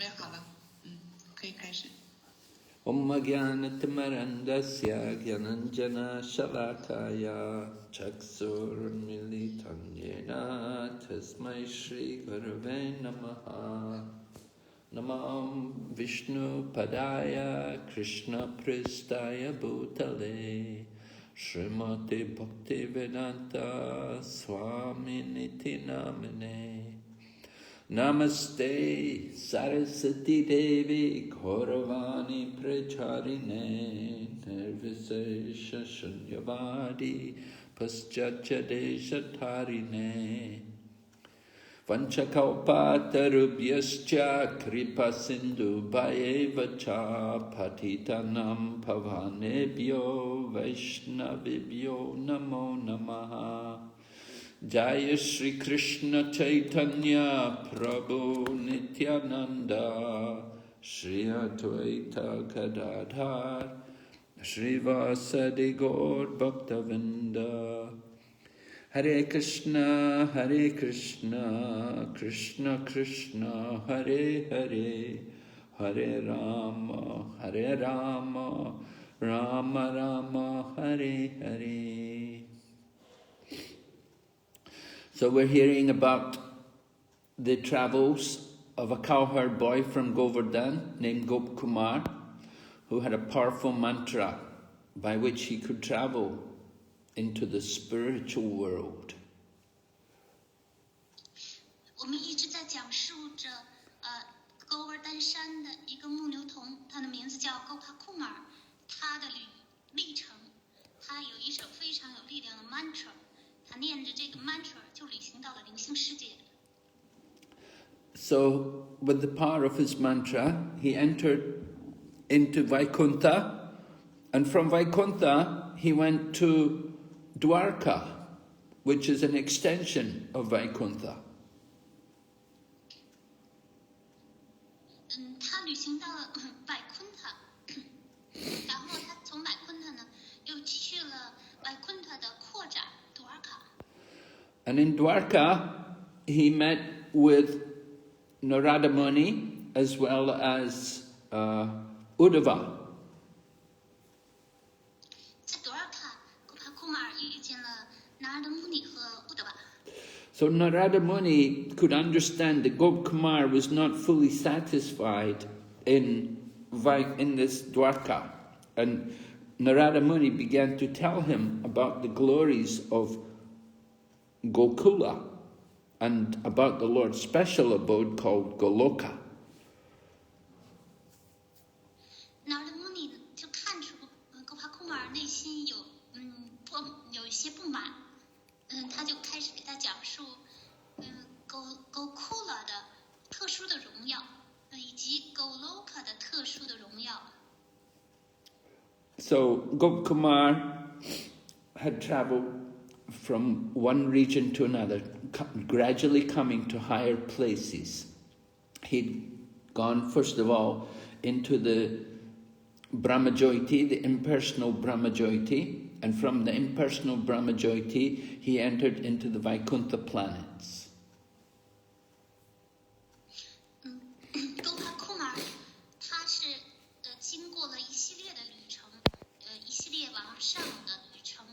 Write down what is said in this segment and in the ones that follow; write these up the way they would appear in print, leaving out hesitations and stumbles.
备好了，可以开始。Om Jnanatimarandasya Jnananjana Shalakaya Chaksurmilitam Yena Tasmai Shri Gurave Namaha Namam Vishnu Padaya Krishna Pristaya Bhutale Srimati Bhaktivedanta Swami Niti Namine Namaste Saraswati Devi Gauravani Pracharine Nirvisesha Shunyavadi Paschachadesha Tarine Vanchakalpatarubhyascha Kripa Sindhu Bhayevacha Patitanam Pavanebhyo Vaishnavibhyo Namo Namaha Jaya Shri Krishna Chaitanya Prabhu Nityananda Shri Advaita Gadadhar Shri Vasadi Gaur Bhaktavinda Hare Krishna Krishna Krishna Hare Hare Hare Rama Rama Rama Hare Hare. So we're hearing about the travels of a cowherd boy from Govardhan named Gopakumar, who had a powerful mantra by which he could travel into the spiritual world. 我们一直在讲述着勾尔丹山的一个牧牛童，他的名字叫 Gopakumar， 他的历程，他有一首非常有力量的 mantra， 他念着这个 mantra 就旅行到了灵性世界。 So, with the power of his mantra, he entered into Vaikuntha, and from Vaikuntha he went to Dwarka, which is an extension of Vaikuntha. 他旅行到了Vaikuntha，然后他从Vaikuntha呢，又去了Vaikuntha的扩展 Dwarka。 And in Dwarka, he met with Narada Muni as well as Uddhava. So Narada Muni could understand that Gopakumar was not fully satisfied in this Dwarka. And Narada Muni began to tell him about the glories of Gokula and about the Lord's special abode called Goloka. Narada Muni 就看出Gopakumar 内心有一些不满，他就开始给他讲述Gokula 的特殊的荣耀，以及 Goloka 的特殊的荣耀。 So Gopakumar had traveled from one region to another, gradually coming to higher places. He'd gone, first of all, into the Brahmajyoti, the impersonal Brahmajyoti, and from the impersonal Brahmajyoti, he entered into the Vaikuntha planets. Gopakumar 他是经过了一系列的旅程，一系列往上的旅程，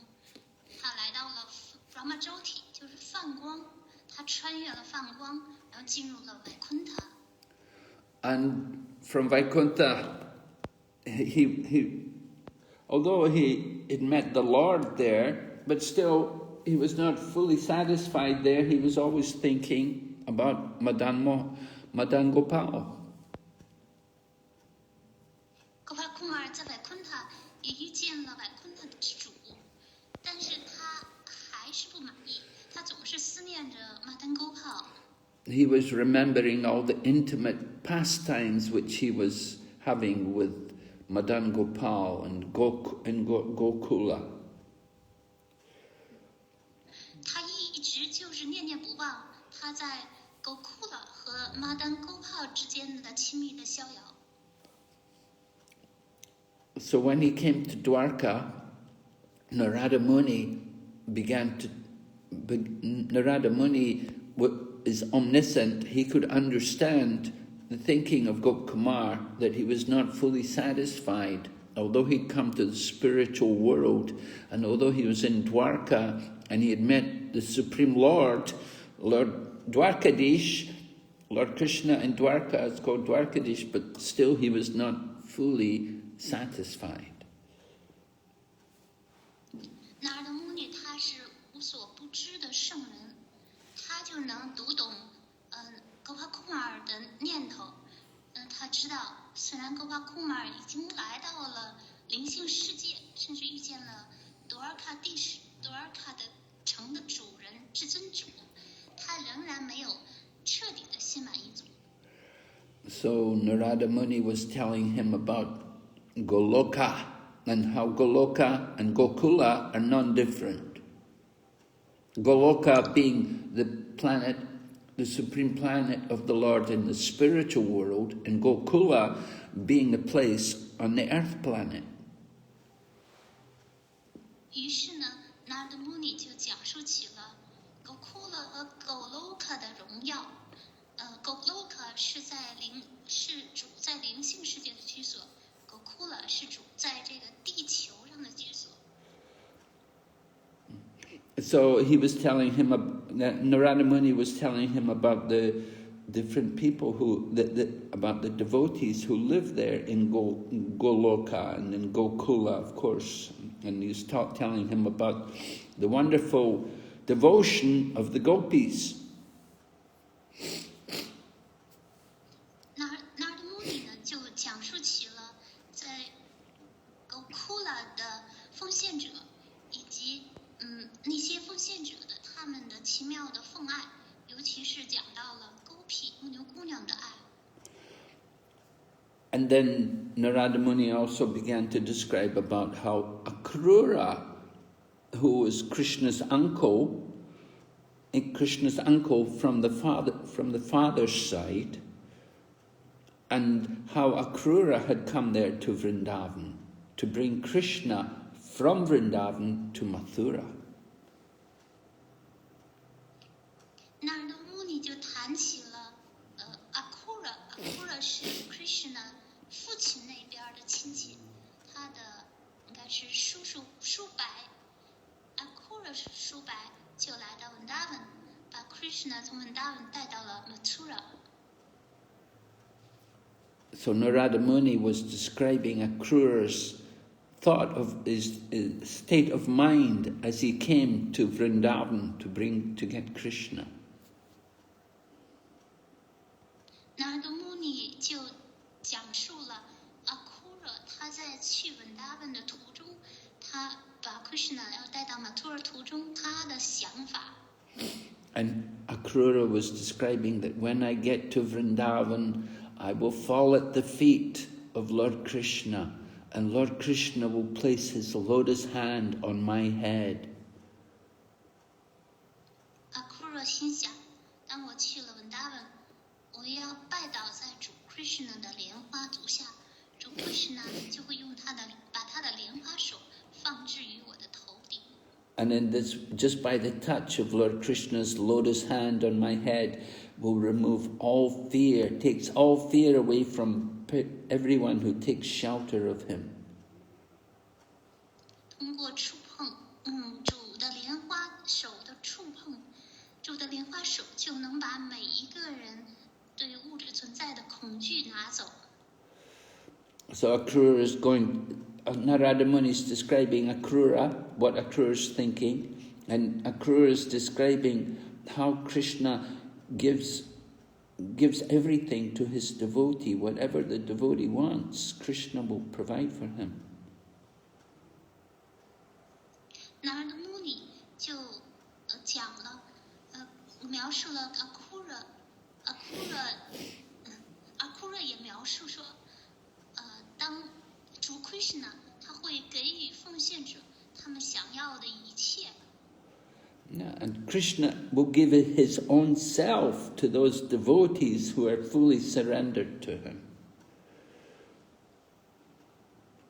他来到了 Brahmajyoti， 就是梵光，他穿越了梵光，然后进入了Vaikuntha。 And from Vaikuntha, although he had met the Lord there, but still he was not fully satisfied there. He was always thinking about Madan Gopal. Gopakumar 在Vaikuntha也遇见了Vaikuntha的主，但是他还是不满意，他总是思念着Madan Gopal。 He was remembering all the intimate pastimes which he was having with Madan Gopal and Gokula. 他一直就是念念不忘他在 Gokula 和 Madan Gopal 之间的亲密的逍遥。 So when he came to Dwarka, Narada Muni is omniscient. He could understand the thinking of Gopakumar that he was not fully satisfied, although he'd come to the spiritual world, and although he was in Dwarka and he had met the Supreme Lord, Lord Dwarkadish, Lord Krishna in Dwarka is called Dwarkadish, but still he was not fully satisfied. 那儿的母女她是无所不知的圣人，她就能读懂Gopakumar 的念头。她知道，虽然Gopakumar已经来到了灵性世界，甚至遇见了多尔卡地势、多尔卡的城的主人至尊主，她仍然没有彻底的心满意足。So Narada Muni was telling him about Goloka and how Goloka and Gokula are non-different. Goloka being the planet, the supreme planet of the Lord in the spiritual world, and Gokula being the place on the earth planet. 于是呢，那儿的母女就讲述起了 Gokula 和 Goloka 的荣耀。Goloka 是主在灵性世界的居所 ，Gokula 是主在这个地球上的居所。So he was telling him, Narada Muni was telling him about the different people about the devotees who live there in Goloka and in Gokula, of course. And he was telling him about the wonderful devotion of the gopis. 那儿的母女呢，就讲述起了在 Gokula 的奉献者，以及那些奉献者的他们的奇妙的奉爱，尤其是讲到了Gopi牧牛姑娘的爱。And then Narada Muni also began to describe about how Akrura, who was Krishna's uncle from the father's side, and how Akrura had come there to Vrindavan to bring Krishna from Vrindavan to Mathura. 那儿的母女就谈起了Akrura是 Krishna 父亲那边的亲戚，他的应该是叔伯，Akrura 叔伯就来到 Vrindavan， 把 Krishna 从 Vrindavan 带到了 Mathura。 So Narada Muni was describing Akrura's thought of his state of mind as he came to Vrindavan to get Krishna. 那儿的母女就讲述了 Akrura 他在去 Vrindavan 的途中，他把 Krishna 要带到 Mathura 途中他的想法。 And Akrura was describing that when I get to Vrindavan, I will fall at the feet of Lord Krishna, and Lord Krishna will place his lotus hand on my head. Akrura 心想，当我去了 Vrindavan， 我要拜倒在主 Krishna 的莲花足下，主 Krishna 就会把他的莲花手放置于我的头顶。 And in this, just by the touch of Lord Krishna's lotus hand on my head, will remove all fear, takes all fear away from everyone who takes shelter of him. 通过触碰，主的莲花手的触碰，主的莲花手就能把每一个人对物质存在的恐惧拿走。 So Akrura is Narada Muni is describing Akrura, what Akrura is thinking, and Akrura is describing how Krishna gives everything to his devotee. Whatever the devotee wants, Krishna will provide for him. 那儿的母女就讲了，描述了 Akrura 也描述说，当主 Krishna 他会给予奉献者他们想要的一切。 And Krishna will give his own self to those devotees who are fully surrendered to him.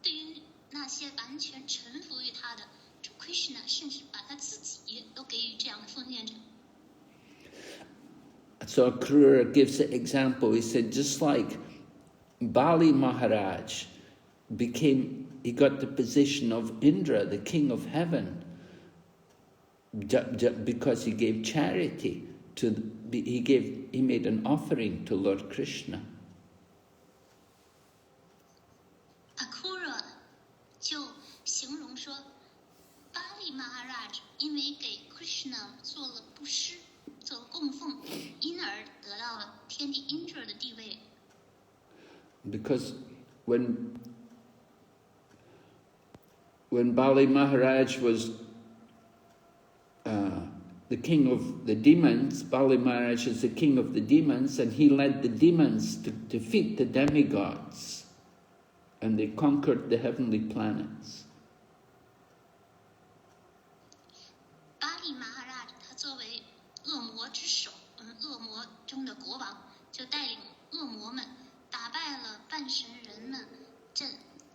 对于那些完全臣服于他的主 Krishna， 甚至把他自己都给予这样的奉献者。So Akrura gives an example. He said, just like Bali Maharaj he got the position of Indra, the king of heaven, because he gave charity he made an offering to Lord Krishna. Akrura 就形容说，巴利 Maharaj 因为给 Krishna 做了布施，做了供奉，因而得到了天帝 Indra 的地位。Because when Bali Maharaj was the king of the demons, Bali Maharaj is the king of the demons, and he led the demons to defeat the demigods, and they conquered the heavenly planets. 巴利 Maharaj 他作为恶魔之首，恶魔中的国王，就带领恶魔们打败了半神人们，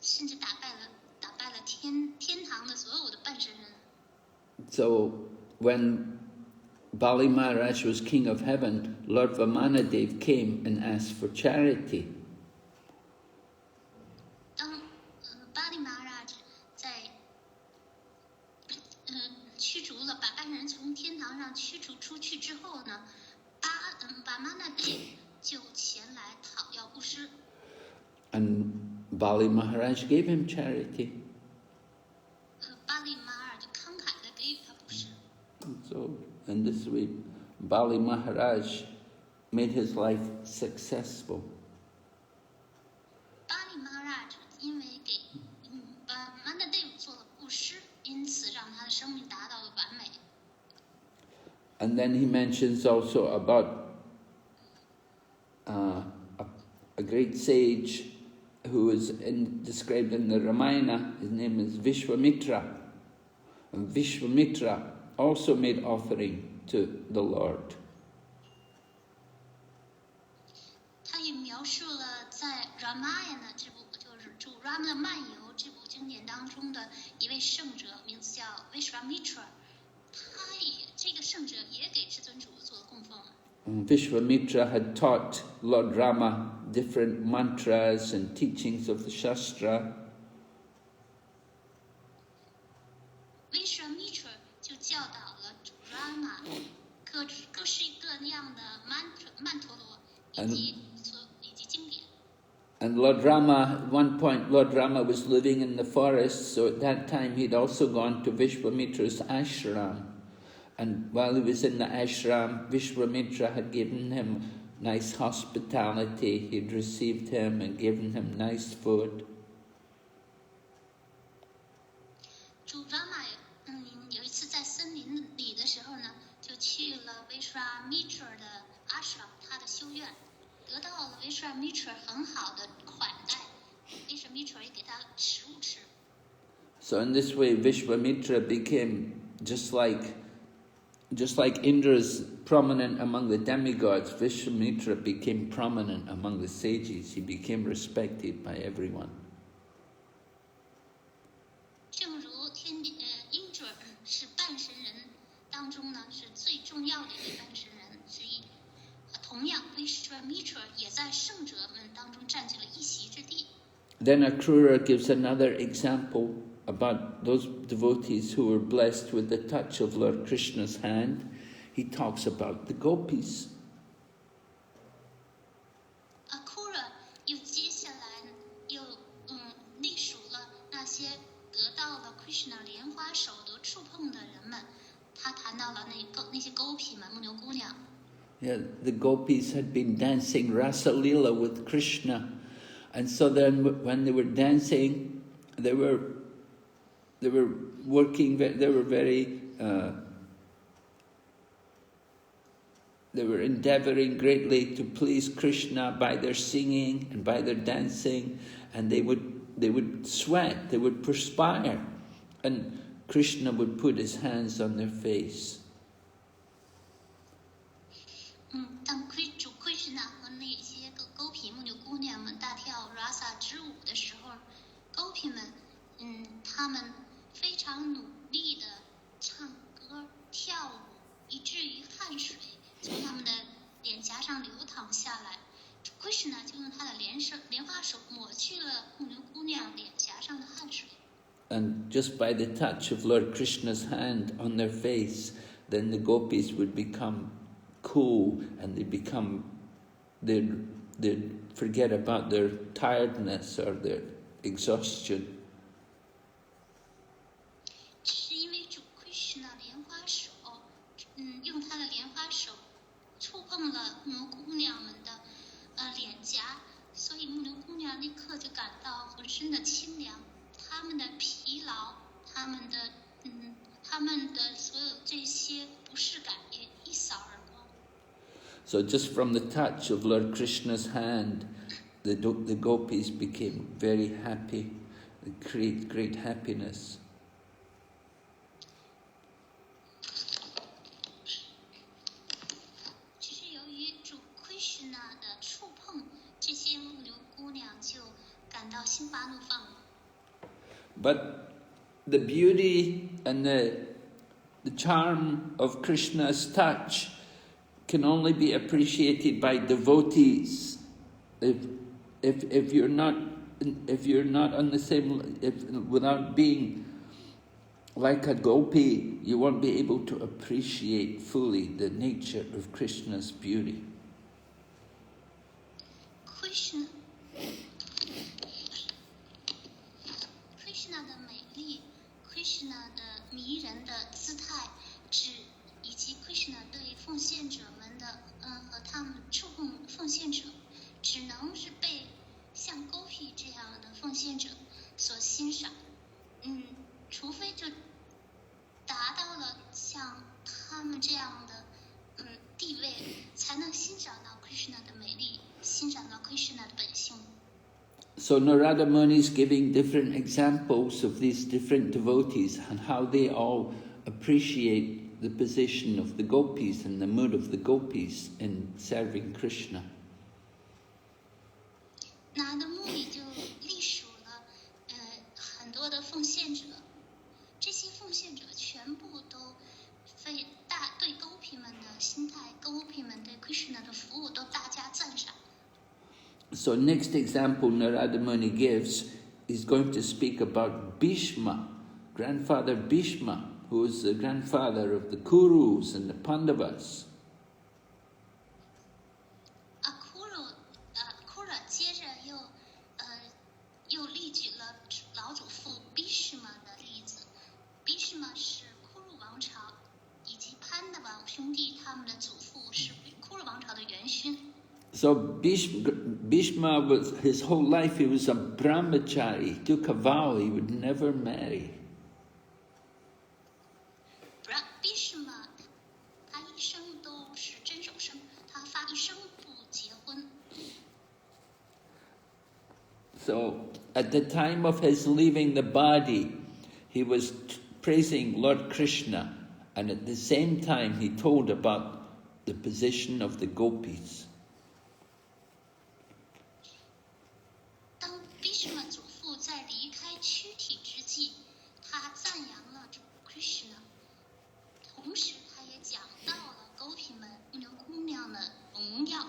甚至打败了天堂的所有的半神人。So when Bali Maharaj was king of heaven, Lord Vamanadev came and asked for charity. 当巴利 Maharaj 在驱逐了把半人从天堂上驱逐出去之后呢，巴玛那帝就前来讨要布施。And Bali Maharaj gave him charity. 巴利 Maharaj 就慷慨地给予他布施。So, in this way, Bali Maharaj made his life successful. 巴利 Maharaj 因为给巴玛那帝做了布施，因此让他的生命达到了完美。And then he mentions also about a great sage who is described in the Ramayana. His name is Vishwamitra. And Vishwamitra also made offering to the Lord. 他也描述了在 Ramayana 这部就是《Ramana 漫游》这部经典当中的一位圣者，名字叫 Vishwamitra。这个圣者也给至尊主做了供奉。Vishwamitra had taught Lord Rama different mantras and teachings of the Shastra. Vishwamitra 就教导了主 Rama 各式各样的曼陀罗以及经典。And Lord Rama, at one point, Lord Rama was living in the forest, so at that time he'd also gone to Vishwamitra's ashram. And while he was in the ashram, Vishwamitra had given him nice hospitality. He'd received him and given him nice food. 主 Rama 有一次在森林里的时候呢，就去了 Vishwamitra 的 ashram， 他的修院，得到了 Vishwamitra 很好的款待。Vishwamitra 也给他食物吃。So in this way, Vishwamitra became just like Indra's prominent among the demigods. Vishwamitra became prominent among the sages. He became respected by everyone. 正如Indra 是半神人当中呢是最重要的一位半神人之一，同样 Vishwamitra 也在圣者们当中占据了一席之地。Then Akrura gives another example about those devotees who were blessed with the touch of Lord Krishna's hand. He talks about the gopis. Akrura 又接下来又隶属了那些得到了 Krishna 莲花手得触碰的人们，他谈到了那些狗痞们、牧牛姑娘。Yeah, the gopis had been dancing Rasa Leela with Krishna, and so then when they were dancing, they were working. They were very. They were endeavoring greatly to please Krishna by their singing and by their dancing, and they would sweat, they would perspire, and Krishna would put his hands on their face. 当主 Krishna 和那些个狗痞牧牛姑娘们大跳 Rasa 之舞的时候，狗痞们，他们非常努力的唱歌跳舞，以至于汗水从他们的脸颊上流淌下来。Krishna 就用他的莲花手抹去了牧牛姑娘脸颊上的汗水。And just by the touch of Lord Krishna's hand on their face, then the gopis would become cool and they'd forget about their tiredness or their exhaustion. 是因为主 Krishna 莲花手，用他的莲花手触碰了牧牛姑娘们的脸颊，所以牧牛姑娘立刻就感到浑身的清凉，她们的疲劳，她们的所有这些不适感也一扫而光。So just from the touch of Lord Krishna's hand, the gopis became very happy, great happiness. 只是由于主 Krishna 的触碰，这些牧牛姑娘就感到心花怒放了。But the beauty and the charm of Krishna's touch can only be appreciated by devotees. If you're not on the same, without being like a gopi, you won't be able to appreciate fully the nature of Krishna's beauty. Krishna 的美丽 ，Krishna 的迷人的姿态，以及 Krishna 对奉献者们的，和他们触碰奉献者，只能是被像 Gopi 这样的奉献者所欣赏。除非就达到了像他们这样的地位，才能欣赏到 Krishna 的美丽，欣赏到 Krishna 的本性。So Narada Muni is giving different examples of these different devotees and how they all appreciate the position of the gopis and the mood of the gopis in serving Krishna. 拿的目的就隶属了很多的奉献者，这些奉献者全部都对gopi们的心态，gopi们对 Krishna 的服务都大加赞赏。So next example Narada Muni gives is going to speak about Bhishma, grandfather Bhishma, who is the grandfather of the Kurus and the Pandavas. Kura 接着又例举了老祖父 Bhishma 的例子。Bhishma 是库鲁王朝以及潘的王兄弟，他们的祖父是库鲁王朝的元勋。So Bhishma was, his whole life he was a brahmachari. He took a vow he would never marry. Bhishma 他一生都是真守生，他发一生不结婚。So at the time of his leaving the body, he was praising Lord Krishna, and at the same time he told about the position of the gopis. 当 Bhishma 祖父在离开躯体之际，他赞扬了 Krishna， 同时他也讲到了 gopi 们牧牛姑娘的荣耀。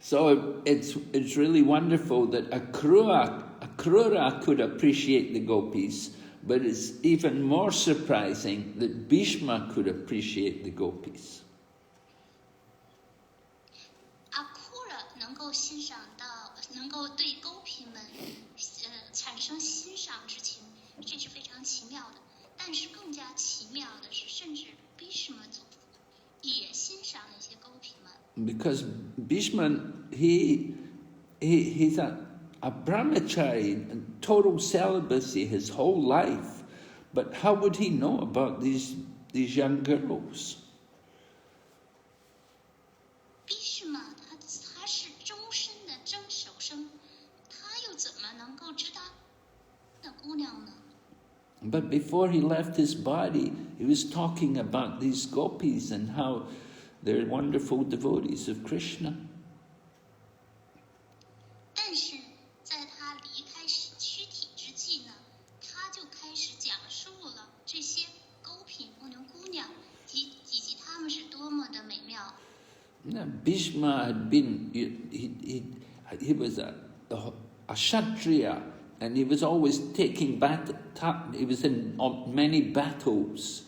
So it's really wonderful that Akrura could appreciate the gopis, but it's even more surprising that Bhishma could appreciate the gopis. Akrura 能够欣赏到，能够对 gopi 们产生欣赏之情，这是非常奇妙的。但是更加奇妙的是，甚至 Bhishma 祖父也欣赏那些 gopi 们。Because Bhishma, he's a brahmachari, total celibacy his whole life. But how would he know about these young girls? Bhishma 他是终身的真守生，他又怎么能够知道那姑娘呢？ But before he left his body, he was talking about these gopis and how they're wonderful devotees of Krishna. 但是在他离开躯体之际呢，他就开始讲述了这些 gopi 牧牛姑娘以及她们是多么的美妙。Now, Bhishma had been, he was a Kshatriya, and he was always taking battle, he was in many battles,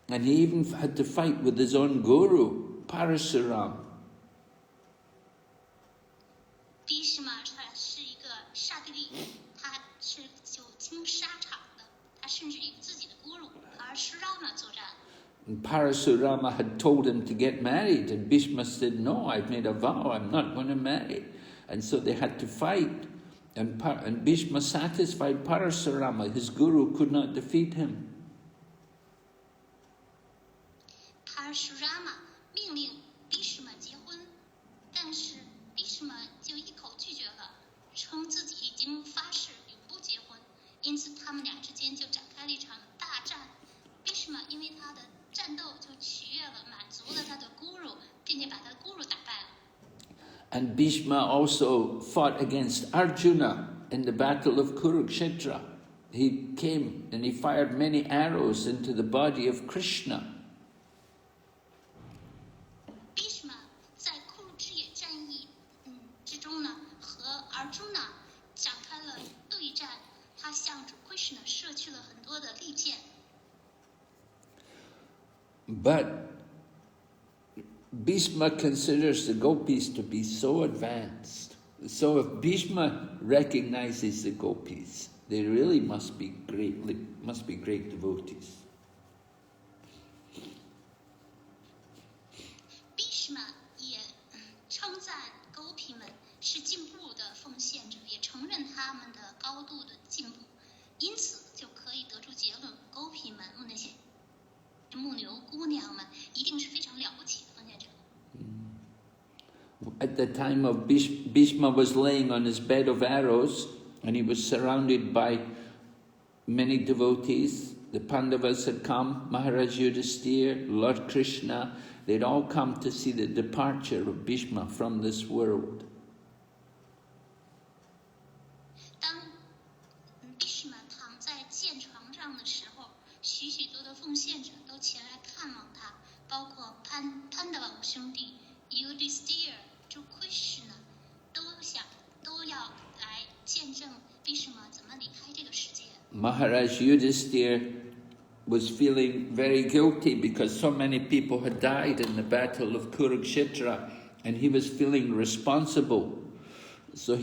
and he even had to fight with his own guru, Parasuram. Bhishma 他是一个刹帝利，他是久经沙场的，他甚至与自己的 guru Parashurama 作战。And Parasurama had told him to get married, and Bhishma said, "No, I've made a vow, I'm not going to marry." And so they had to fight, and Bhishma satisfied Parasurama. His guru could not defeat him. Parashurama 命令 Bhishma 结婚，但是 Bhishma 就一口拒绝了，称自己已经发誓永不结婚，因此他们俩之间就展开了一场大战。Bhishma 因为他的战斗就取悦了、满足了他的 guru， 并且把他的 guru 打败了。And Bhishma also fought against Arjuna in the battle of Kurukshetra. He came and he fired many arrows into the body of Krishna. Bhishma 在库鲁之野战役之中呢，和 Arjuna 展开了对战，他向主 Krishna 射去了很多的利箭。But Bhishma considers the gopis to be so advanced. So if Bhishma recognizes the gopis, they really must be great devotees. Bhishma 也称赞 gopi 们是进步的奉献者，也承认他们的高度的进步，因此就可以得出结论 ：gopi 们那些牧牛姑娘们一定是非常了不起的奉献者。At the time of Bhishma was laying on his bed of arrows, and he was surrounded by many devotees. The Pandavas had come, Maharaj Yudhisthira, Lord Krishna. They'd all come to see the departure of Bhishma from this world. 当 Bhishma 躺在箭床上的时候，许许多多奉献者都前来看望他，包括潘达瓦兄弟、Yudhisthira、主 Krishna 都要来见证 Bhishma 怎么离开这个世界。Maharaj Yudhisthira was feeling very guilty because so many people had died in the battle of Kurukshetra, and he was feeling responsible. So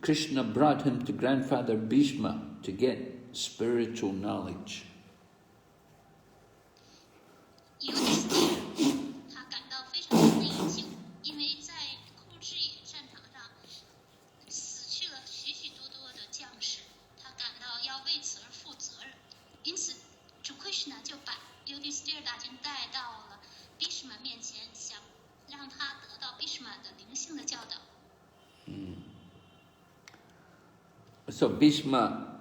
Krishna brought him to grandfather Bhishma to get spiritual knowledge. Yudhisthira 他感到非常的内疚，因为在库鲁之野战场上死去了许许多多的将士，他感到要为此而负责任，因此主 Krishna 就把 Yudhisthira 大军带到了 Bhishma 面前，想让他得到 Bhishma 的灵性的教导。So Bhishma,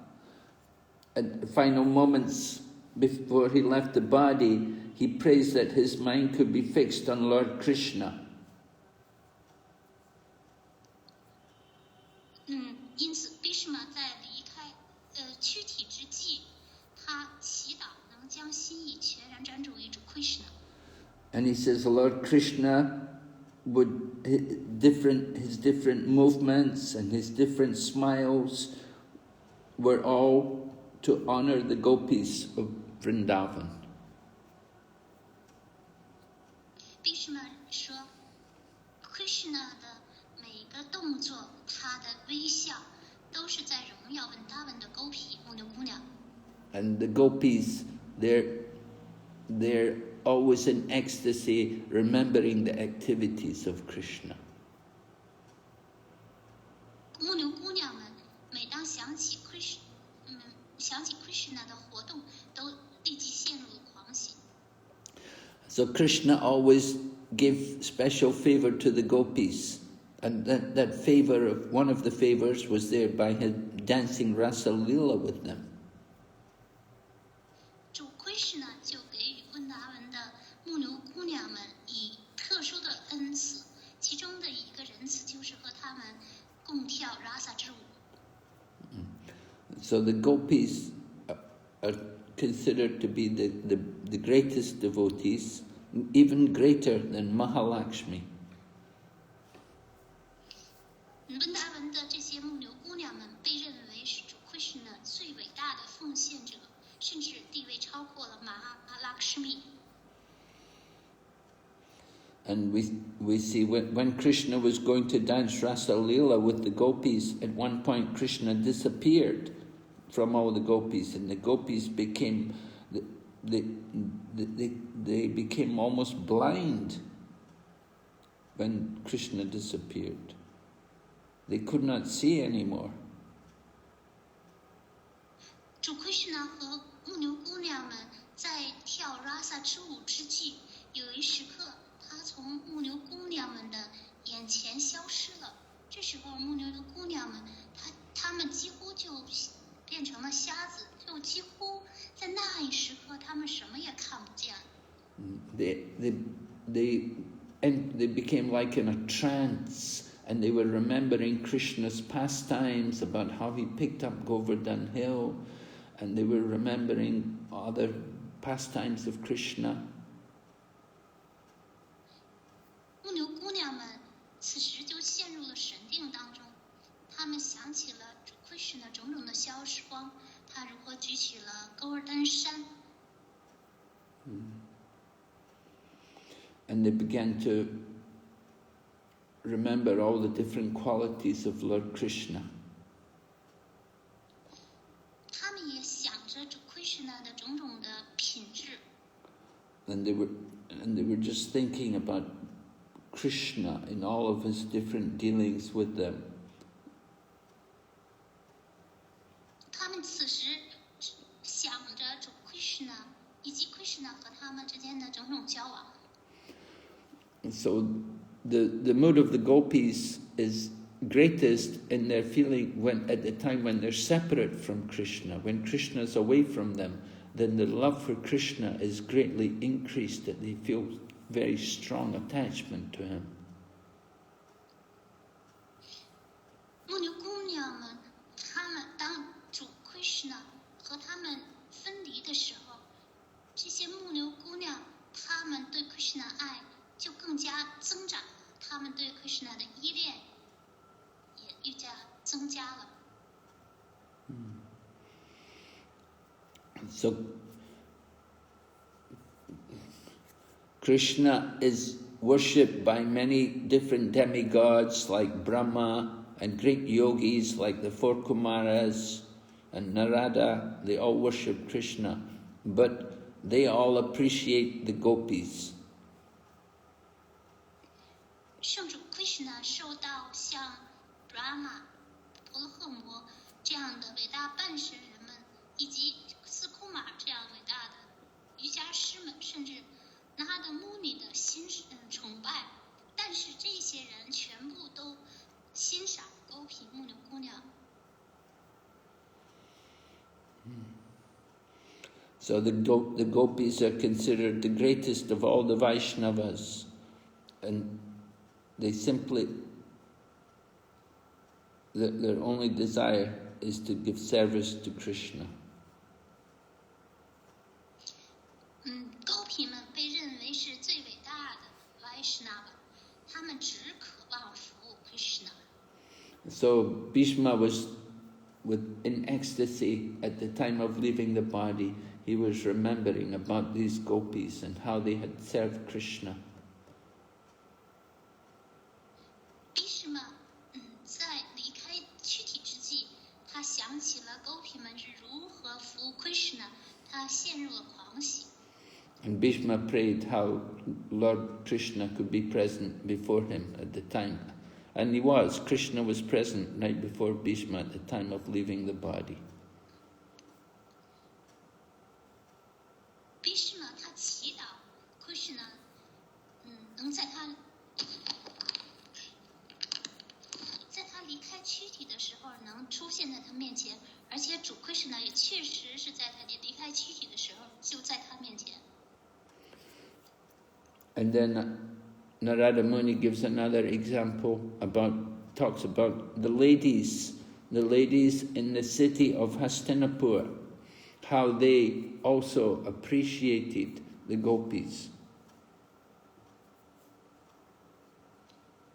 at the final moments before he left the body, he prays that his mind could be fixed on Lord Krishna. 因此 Bhishma 在离开躯体之际，他祈祷能将心意全然专注于主 Krishna。 And he says Lord Krishna would, his different movements and his different smiles were all to honor the gopis of Vrindavan. Bhishma 说 ，Krishna 的每一个动作，他的微笑，都是在荣耀文达文的狗皮牧牛姑娘。And the gopis, they're always in ecstasy, remembering the activities of Krishna. 牧牛姑娘们每当想起 Krishna 的活动，都立即陷入了狂喜。So Krishna always gave special favor to the gopis, and that favor of one of the favors was there by him dancing Rasa Leela with them. 主 Krishna 就给予温达文的牧牛姑娘们以特殊的恩赐，其中的一个仁慈就是和他们共跳 Rasa 之舞。So the gopis are considered to be the greatest devotees, even greater than Mahalakshmi. 温达文的这些牧牛姑娘们被认为是主 Krishna 最伟大的奉献者，甚至地位超过了马哈拉克什米。And we see when Krishna was going to dance Rasa Leela with the gopis, at one point Krishna disappeared from all the gopis, and the gopis became they became almost blind when Krishna disappeared. They could not see anymore. 主 Krishna 和牧牛姑娘们在跳 Rasa 之舞之际，有一时刻他从牧牛姑娘们的眼前消失了。这时候牧牛的姑娘们，她们几乎就变成了瞎子，就几乎在那一时刻，她们什么也看不见。They became like in a trance, and they were remembering Krishna's pastimes, about how he picked up Govardhan Hill, and they were remembering other pastimes of Krishna. 牧牛姑娘们此时就陷入了神定当中，她们想起了主 Krishna 种种的消时光，他如何举起了勾尔丹山。And they began to remember all the different qualities of Lord Krishna. 他们也想着主 Krishna 的种种的品质。And they were just thinking about Krishna in all of his different dealings with them. 他们此时想着主 Krishna 以及 Krishna 和他们之间的种种交往。So the mood of the gopis is greatest in their feeling when at the time when they're separate from Krishna, when Krishna is away from them, then the love for Krishna is greatly increased, that they feel very strong attachment to him. 牧牛姑娘们，她们当主 Krishna 和他们分离的时候，这些牧牛姑娘，她们对 Krishna 爱就更加增长了，她们对 Krishna 的依恋也愈加增加了。So Krishna is worshipped by many different demigods like Brahma and great yogis like the four Kumaras and Narada. They all worship Krishna, but they all appreciate the gopis. 圣主 Krishna 受到像 Brahma、婆罗诃摩这样的伟大半神人们，以及四库玛这样伟大的瑜伽师们，甚至拿的穆尼的崇拜，但是这些人全部都欣赏勾皮牧牛姑娘。So the gopis are considered the greatest of all the Vaishnavas, and they simply, their only desire is to give service to Krishna. 勾皮们被认为是最伟大的 Vaishnava， 他们只渴望服务 Krishna。 So Bhishma was in ecstasy at the time of leaving the body. He was remembering about these gopis and how they had served Krishna. Bhishma 在离开躯体之际，他想起了勾皮们是如何服务 Krishna， 他陷入了狂喜。 And Bhishma prayed how Lord Krishna could be present before him at the time. And he was. Krishna was present right before Bhishma at the time of leaving the body. Bhishma 他祈祷 Krishna 能在他离开躯体的时候能出现在他面前，而且主 Krishna 也确实是在他离开躯体的时候就在他面前。 And then Narada Muni gives another example talks about the ladies in the city of Hastinapur, how they also appreciated the gopis.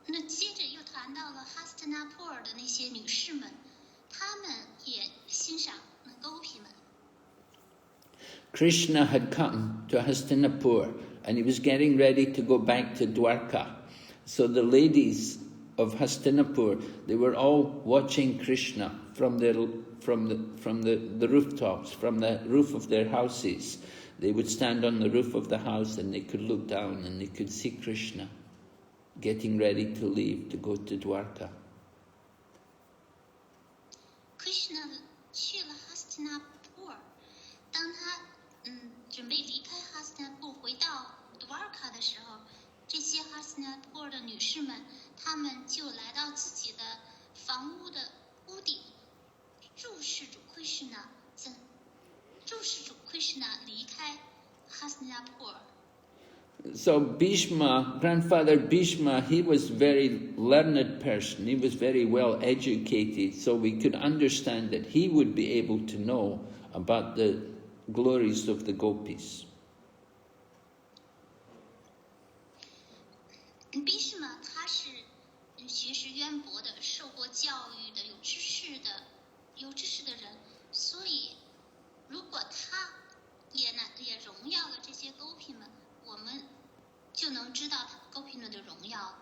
那接着又谈谈到了哈斯特纳普尔的那些女士们，她们也欣赏狗皮们。Krishna had come to Hastinapur and he was getting ready to go back to Dwarka. So the ladies of Hastinapur, they were all watching Krishna from the rooftops, from the roof of their houses. They would stand on the roof of the house and they could look down and they could see Krishna getting ready to leave to go to Dwarka. Krishna 去了哈斯特纳普尔，当他准备离开哈斯特纳普尔回到杜尔卡的时候，这些哈斯特纳普尔的女士们，她们就来到自己的房屋的屋顶，注视主 Krishna 离开哈斯特纳普尔。So Bhishma, grandfather Bhishma, he was very learned person. He was very well educated, so we could understand that he would be able to know about the glories of the gopis. Bhishma 他是学识渊博的，受过教育的，有知识的人，所以如果他也荣耀了这些狗皮们，我们就能知道狗皮们的荣耀。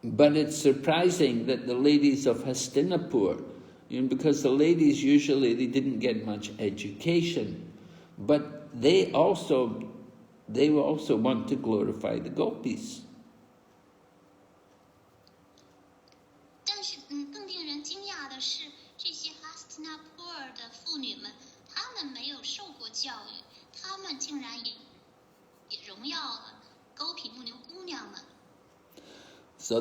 But it's surprising that the ladies of Hastinapur, because the ladies usually they didn't get much education, but they also want to glorify the gopis. 但是更令人惊讶的是，这些哈斯特纳普尔的妇女们，她们没有受过教育，她们竟然也荣耀了狗皮牧牛姑娘们。So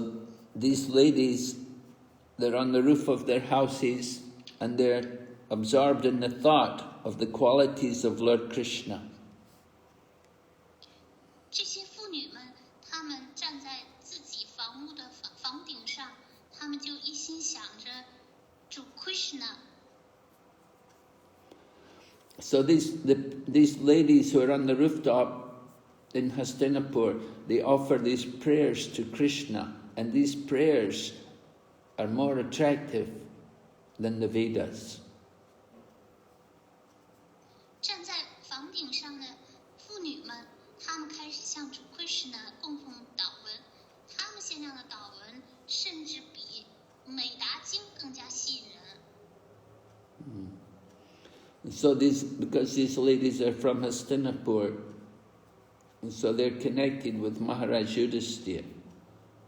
these ladies, they're on the roof of their houses and they're absorbed in the thought of the qualities of Lord Krishna. 这些妇女们，她们站在自己房屋的房顶上，她们就一心想着主 Krishna。 So these ladies who are on the rooftop in Hastinapur, they offer these prayers to Krishna, and these prayers are more attractive than the Vedas. 站在房顶上的妇女们，她们开始向主 Krishna 供奉祷文，她们献上的祷文甚至比美达经更加吸引人。So because these ladies are from Hastinapur, so they're connected with Maharaj Yudhisthira,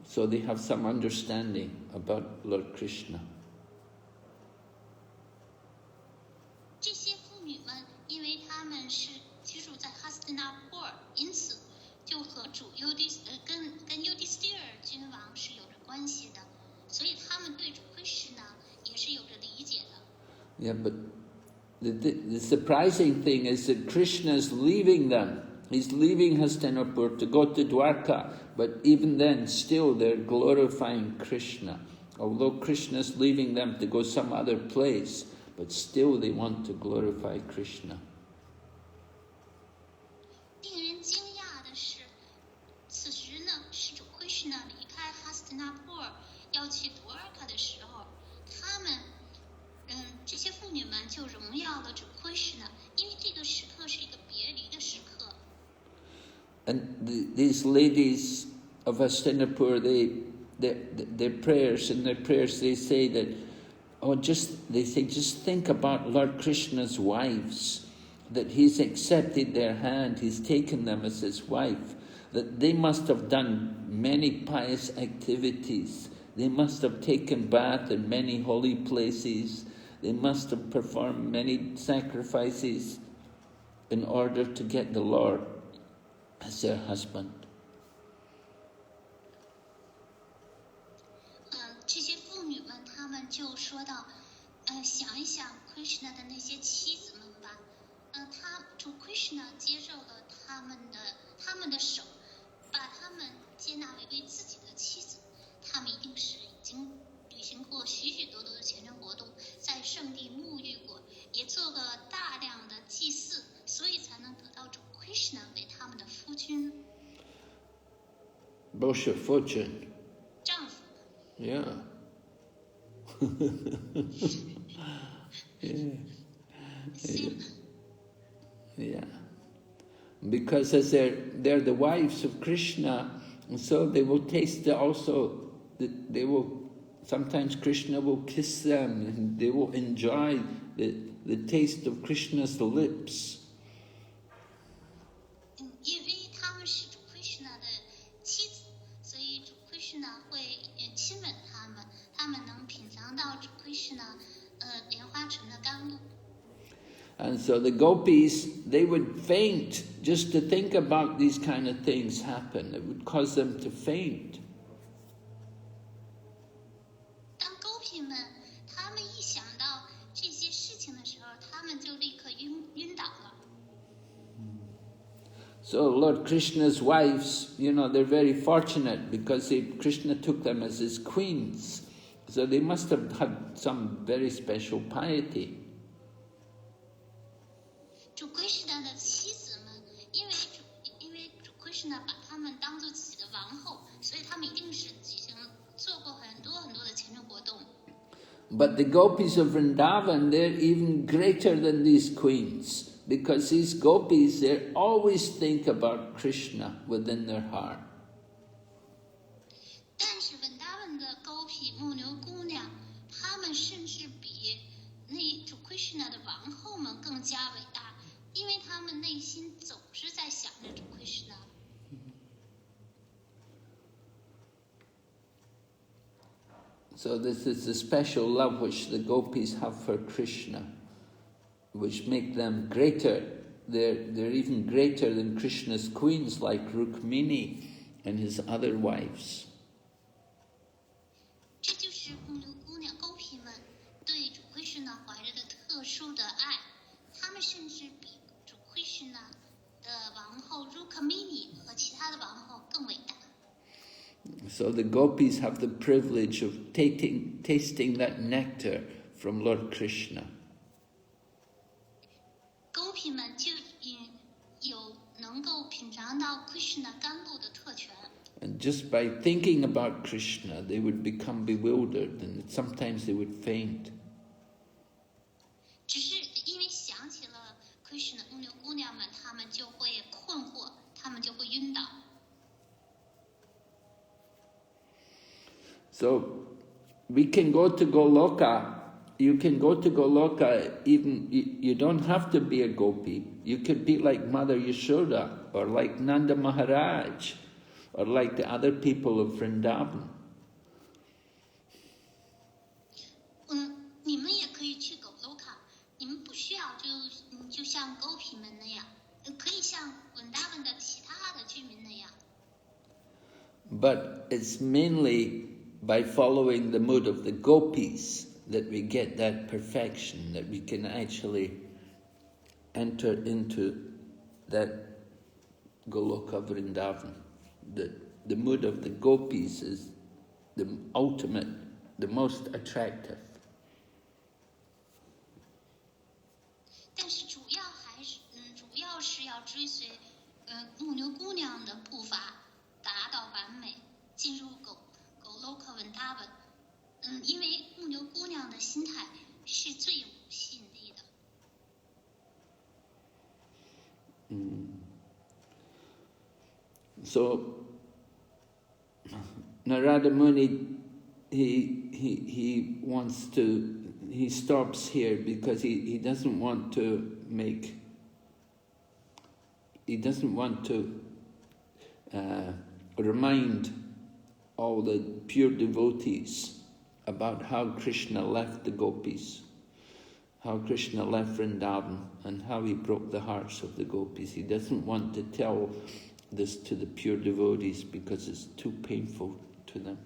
so they have some understanding about Lord Krishna. 这些妇女们，因为她们是居住在哈斯特纳普尔，因此就和主跟尤迪斯蒂尔君王是有着关系的，所以他们对主 Krishna 也是有着理解的。 Yeah, but the surprising thing is that Krishna is leaving them. He's leaving Hastinapur to go to Dwarka, but even then, still they're glorifying Krishna. Although Krishna is leaving them to go some other place, but still they want to glorify Krishna. 令人惊讶的是，此时呢，是主 Krishna 离开哈斯特纳普尔要去多尔卡的时候，他们，这些妇女们就荣耀了主 Krishna， 因为这个时刻是一个别离的时刻。 And these ladies of Hastinapur, their prayers, they say that, just think about Lord Krishna's wives, that he's accepted their hand, he's taken them as his wife, that they must have done many pious activities, they must have taken bath in many holy places, they must have performed many sacrifices in order to get the Lord as their husband. 这些妇女们，她们就说到，想一想 Krishna 的那些妻子们吧，主 Krishna 接受了他们的手，把他们接纳为自己的妻子，他们一定是已经履行过许许多多的虔诚活动，在圣地沐浴过，也做过大量的祭祀，所以才能得到主 Krishna 为他们的夫君。 Bosha Fortune. 丈夫。 Yeah. Yeah. Because as they're the wives of Krishna, and so they will taste also, they will, sometimes Krishna will kiss them and they will enjoy the taste of Krishna's lips. 因为他们是主 Krishna 的妻子，所以主 Krishna 会亲吻他们，他们能品尝到主 Krishna 莲花城的甘露。And so the gopis, they would faint just to think about these kind of things happen. It would cause them to faint. 当狗皮们他们一想到这些事情的时候，他们就立刻晕倒了。So Lord Krishna's wives, they're very fortunate because Krishna took them as his queens. So they must have had some very special piety. 主 Krishna 的妻子们，因为主 Krishna 把他们当做自己的王后，所以他们一定是做过很多很多的虔诚活动。But the gopis of Vrindavan, they're even greater than these queens, because these gopis, they always think about Krishna within their heart. 但是文达文的狗皮牧牛姑娘，她们甚至比那主 Krishna 的王后们更加伟大。因为他们内心总是在想着主 Krishna。So this is the special love which the gopis have for Krishna, which make them greater. They're even greater than Krishna's queens, like Rukmini and his other wives. 这就是牧牛姑娘狗皮们对主 Krishna 怀着的特殊的爱，他们甚至比 Krishna 的王后 Rukmini 和其他的王后更伟大。So the gopis have the privilege of tasting that nectar from Lord Krishna. 狗皮们就有能够品尝到 Krishna 甘露的特权。And just by thinking about Krishna, they would become bewildered, and sometimes they would faint. 只是因为想起了 Krishna 牧牛姑娘们，她们就会困惑，她们就会晕倒。So we can go to Goloka. You can go to Goloka even, you don't have to be a gopi. You could be like Mother Yashoda, or like Nanda Maharaj, or like the other people of Vrindavan. 你们也可以去狗 Loka， 你们不需要就像狗皮们那样，可以像文达文的其他的居民那样。But it's mainly by following the mood of the gopis that we get that perfection, that we can actually enter into that Goloka Vrindavan. The mood of the gopis is the ultimate, the most attractive. 但是主要是要追随牧牛姑娘的步伐，达到完美，进入狗 Loka 文达文。因为牧牛姑娘的心态是最有吸引力的。So Narada Muni, he wants to, he stops here because he doesn't want to remind all the pure devotees about how Krishna left the gopis, how Krishna left Vrindavan, and how he broke the hearts of the gopis. He doesn't want to tell this to the pure devotees because it's too painful to them.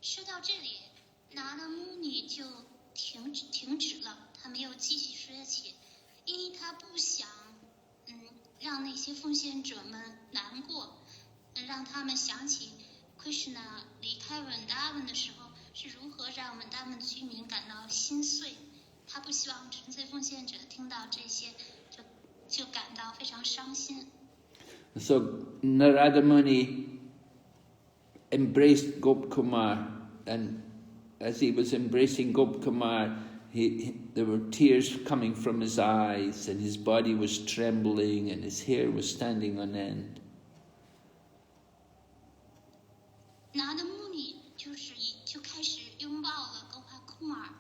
说到这里，拿了穆尼就停止了，他没有继续说起，因为他不想让那些奉献者们难过，让他们想起 Krishna 离开文达文的时候是如何让文达文居民感到心碎。他不希望纯粹奉献者听到这些就感到非常伤心。So Narada Muni embraced Gopakumar and as he was embracing Gopakumar, there were tears coming from his eyes, and his body was trembling, and his hair was standing on end. 拿的穆尼就开始拥抱了Gopakumar，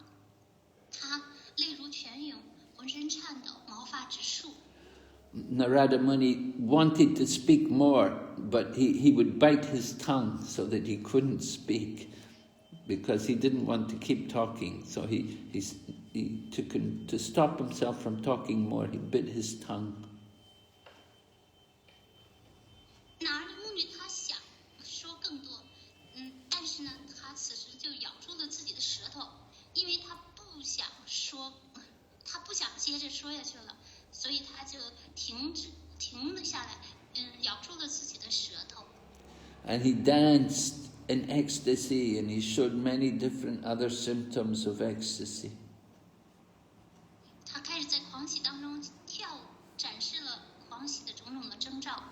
他泪如泉涌，浑身颤抖，毛发直竖。 Narada Muni wanted to speak more, but he would bite his tongue so that he couldn't speak, because he didn't want to keep talking. So he took him to stop himself from talking more. He bit his tongue. 拿的穆尼他想说更多，但是呢，他此时就咬住了自己的舌头，因为他不想说，他不想接着说下去了。 所以他就停了下来，咬住了自己的舌头。And he danced in ecstasy, and he showed many different other symptoms of ecstasy. 他开始在狂喜当中跳舞，展示了狂喜的种种的征兆。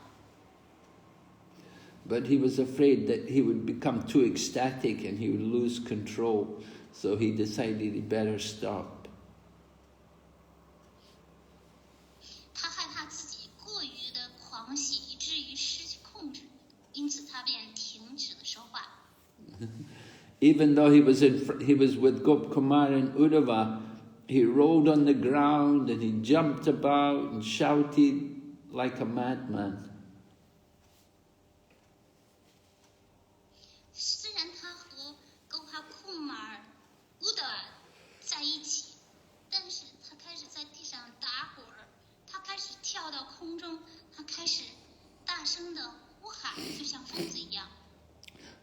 But he was afraid that he would become too ecstatic and he would lose control, so he decided he better stop. 他害怕自己过于的狂喜，以至于失去控制，因此他便停止了说话。Even though he was with Gopakumar and Uddhava, he rolled on the ground and he jumped about and shouted like a madman. 虽然他和Gopakumar、Uddhava在一起，但是他开始在地上打滚儿，他开始跳到空中，他开始大声的呼喊，就像疯子一样。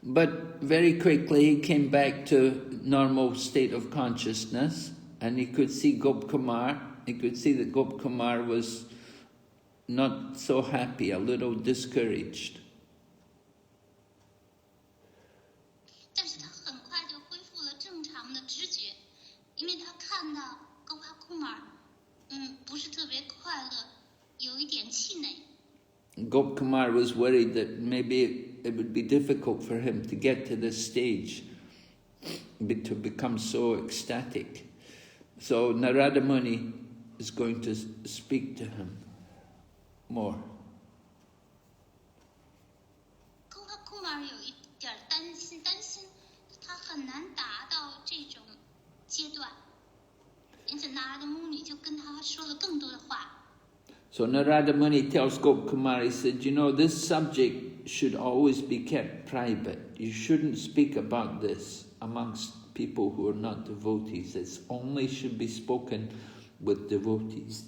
But very quickly he came back to normal state of consciousness, and he could see Gopakumar. He could see that Gopakumar was not so happy, a little discouraged. 但是他很快就恢复了正常的知觉，因为他看到Gopakumar，不是特别快乐，有一点气馁。 Gopakumar was worried that maybe it would be difficult for him to get to this stage, to become so ecstatic. So Narada Muni is going to speak to him more. Gopakumar 有一点担心他很难达到这种阶段，因此Narada Muni就跟他说了更多的话。 So Narada Muni tells Gopakumar, he said, you know, this subject should always be kept private. You shouldn't speak about this amongst people who are not devotees. It only should be spoken with devotees.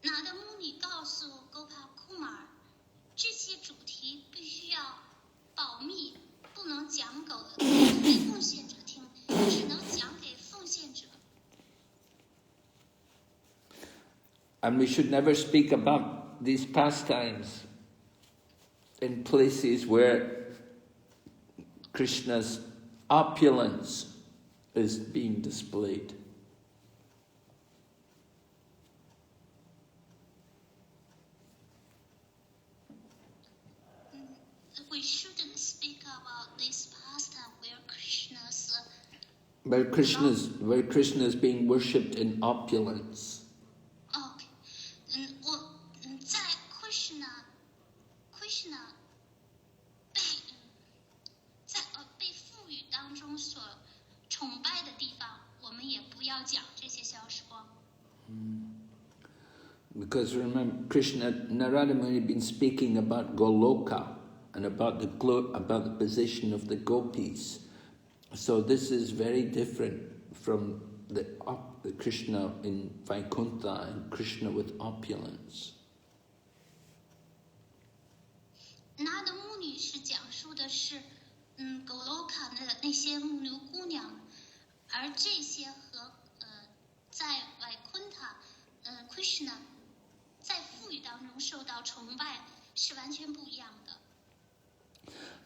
Narada Muni 告诉Gopakumar，这些主题必须要保密。 不能讲给奉献者听，只能讲给奉献者。 And we should never speak about these pastimes in places where Krishna's opulence is being displayed. We shouldn't speak about this pastime where Krishna is being worshipped in opulence. OK，在Krishna 被赋予当中所崇拜的地方，我们也不要讲这些小时光。Because remember, Narada Muni had been speaking about Goloka and about the position of the gopis. So this is very different from the Krishna in Vaikuntha and Krishna with opulence. Narada Muni 是讲述的是Goloka 的那些牧牛姑娘，而这些和在Vaikuntha Krishna 在赋予当中受到崇拜是完全不一样的。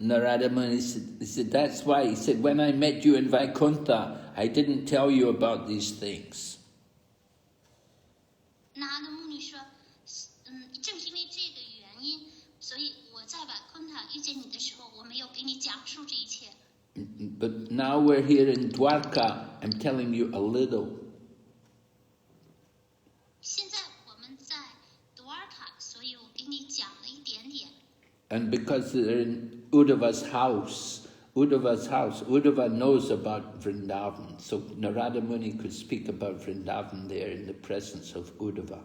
Narada Muni said, that's why he said, when I met you in Vaikuntha, I didn't tell you about these things. Narada Muni 遇见你的时候，我没有给你讲述这一切。 But now we're here in Dwarka, I'm telling you a little. 现在我们在多尔卡，所以我给你讲了一点点。 And because they're in Uddhava's house, Uddhava knows about Vrindavan. So Narada Muni could speak about Vrindavan there in the presence of Uddhava.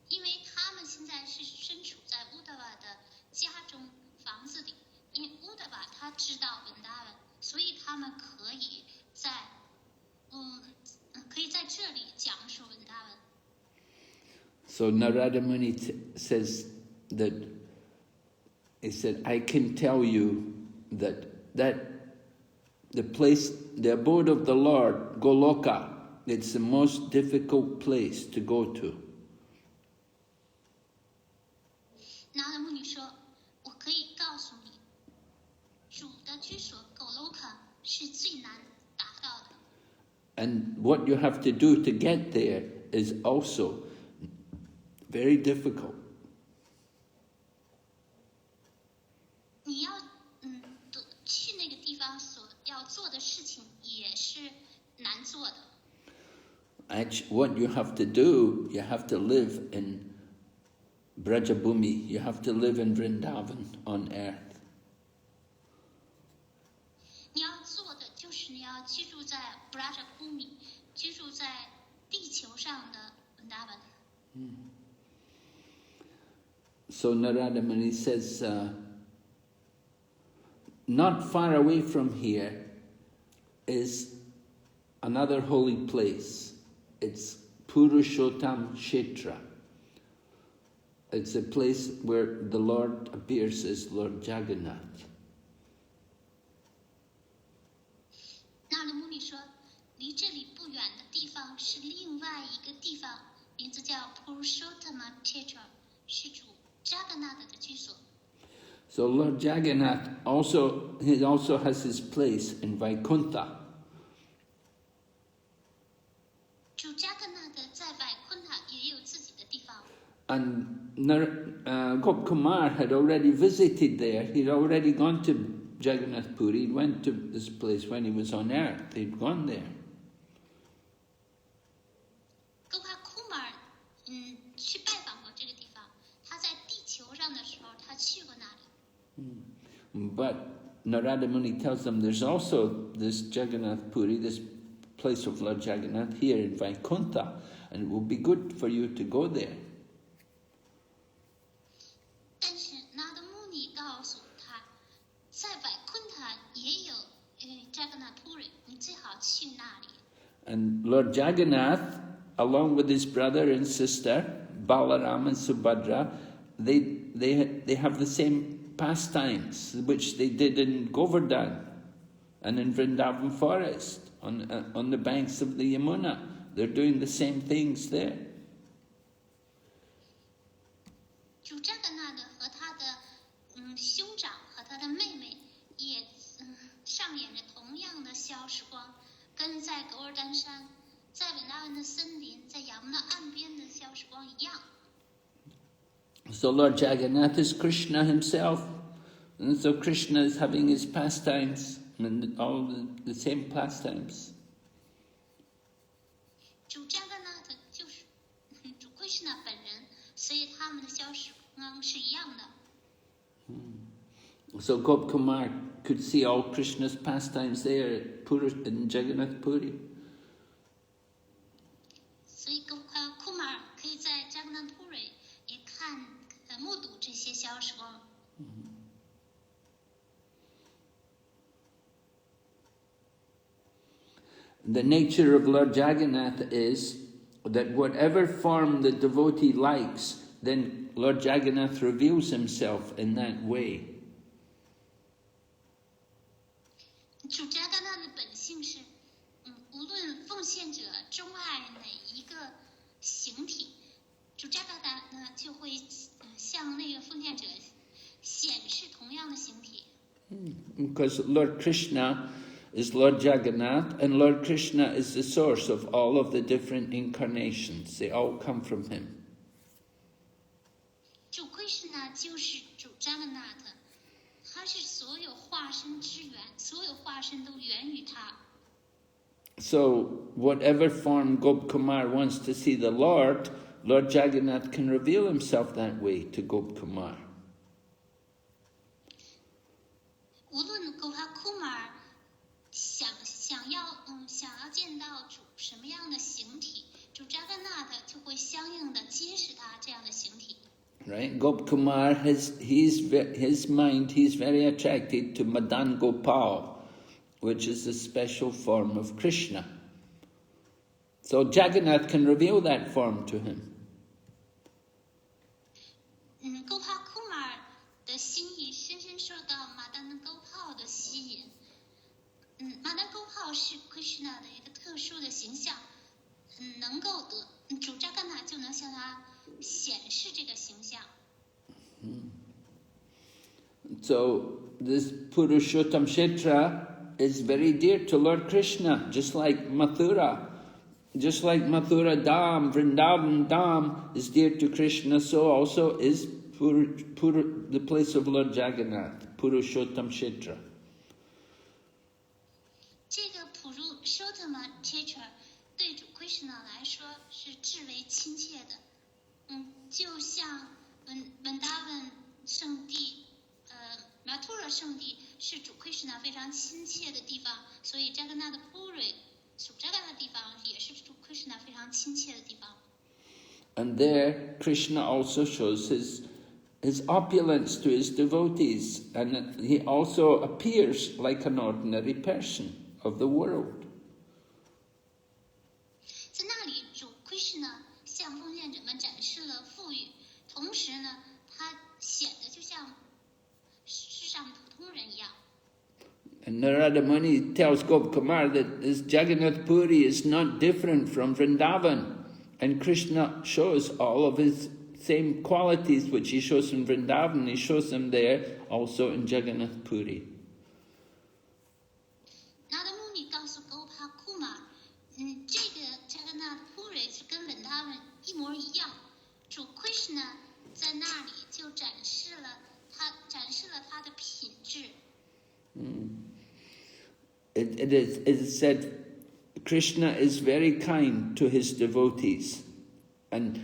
因为他们现在是身处在乌德瓦的家中房子里，因为乌德瓦他知道文达文，所以他们可以在这里讲述文达文。 So Narada Muni says that, he said, I can tell you that the place, the abode of the Lord, Goloka, it's the most difficult place to go to. 拿德穆尼说：“我可以告诉你，主的居所 Goloka 是最难达到的。 And what you have to do to get there is also very difficult. 你要去那个地方所要做的事情也是难做的。 Actually, what you have to do, you have to live in Brajabhumi, you have to live in Vrindavan on earth. 你要做的就是你要居住在 Brajabhumi， 居住在地球上的文达文。 So Narada Muni says, not far away from here is another holy place. It's Purushottam Kshetra. It's a place where the Lord appears as Lord Jagannath. 纳德穆尼说，离这里不远的地方是另外一个地方，名字叫 Purushottama Kshetra， 是主扎格纳德的居所。 So Lord Jagannath he also has his place in Vaikuntha. 主扎格纳德在外昆塔也有自己的地方。 And Gopakumar had already visited there. He'd already gone to Jagannath Puri. He went to this place when he was on earth. He'd gone there. Gopakumar 去拜访过这个地方，他在地球上的时候，他去过那里。 But Narada Muni tells them there's also this Jagannath Puri, this place of Lord Jagannath here in Vaikuntha, and it will be good for you to go there. 但是纳德穆尼告诉他，在外昆塔也有扎格纳普瑞，你最好去那里。 And Lord Jagannath, along with his brother and sister, Balaram and Subhadra, they have the same pastimes which they did in Govardhan and in Vrindavan forest, on the banks of the Yamuna. They're doing the same things there. 主扎格纳德和他的兄长和他的妹妹也上演着同样的消时光，跟在格尔丹山、在文达文的森林、在雅木纳岸边的消时光一样。 So Lord Jagannath is Krishna himself, and so Krishna is having his pastimes, and all the same pastimes. 主扎格纳德就是主奎什纳本人，所以他们的消时光是一样的。 So Gopakumar could see all Krishna's pastimes there in Jagannath Puri. 所以库马尔可以在扎格纳普瑞也目睹这些消时光。 The nature of Lord Jagannath is that whatever form the devotee likes, then Lord Jagannath reveals himself in that way. 主扎格纳的本性是，无论奉献者钟爱哪一个形体，主扎格纳呢就会向那个奉献者显示同样的形体。 Because Lord Krishna is Lord Jagannath, and Lord Krishna is the source of all of the different incarnations. They all come from him. 主奎什纳就是主扎 Jagannatha，他是所有化身之源，所有化身都源于他。So, whatever form Gopakumar wants to see the Lord, Lord Jagannath can reveal himself that way to Gopakumar. 无论 Gopakumar 想要见到主什么样的形体，主 Jagannatha 就会相应的揭示他这样的形体。Right? Gopakumar his mind, he's very attracted to Madan Gopal, which is a special form of Krishna. So Jagannath can reveal that form to him. Gopakumar 的心意深深受到Madan Gopal 的吸引。Madan Gopal 是 Krishna 的一个特殊的形象，能够主 Jagannath 就能向他显示这个形象。So this Purushottam Kshetra is very dear to Lord Krishna, just like Mathura. Just like Mathura Dham, Vrindavan Dham is dear to Krishna, so also is the place of Lord Jagannath, Purushottam Kshetra. 这个普如 Shottama Kshetra 对主 Krishna 来说是至为亲切的。就像Vrindavan 圣地，Mathura 圣地是主 Krishna 非常亲切的地方，所以 Jagannath Puri 属 Jagannath 的地方也是主 Krishna 非常亲切的地方。And there, Krishna also shows his opulence to his devotees, and he also appears like an ordinary person of the world. 在那里，主 Krishna 向奉献者们展示了富裕，同时呢，他显得就像世上普通人一样。And Narada Muni tells Gopakumar that this Jagannath Puri is not different from Vrindavan. And Krishna shows all of his same qualities which he shows in Vrindavan, he shows them there also in Jagannath Puri. Narada Muni 告诉 Gopakumar，这个 Jagannath Puri 是跟 Vrindavan 一模一样。主 Krishna 在那里就展示了他的品质。It is said Krishna is very kind to his devotees, and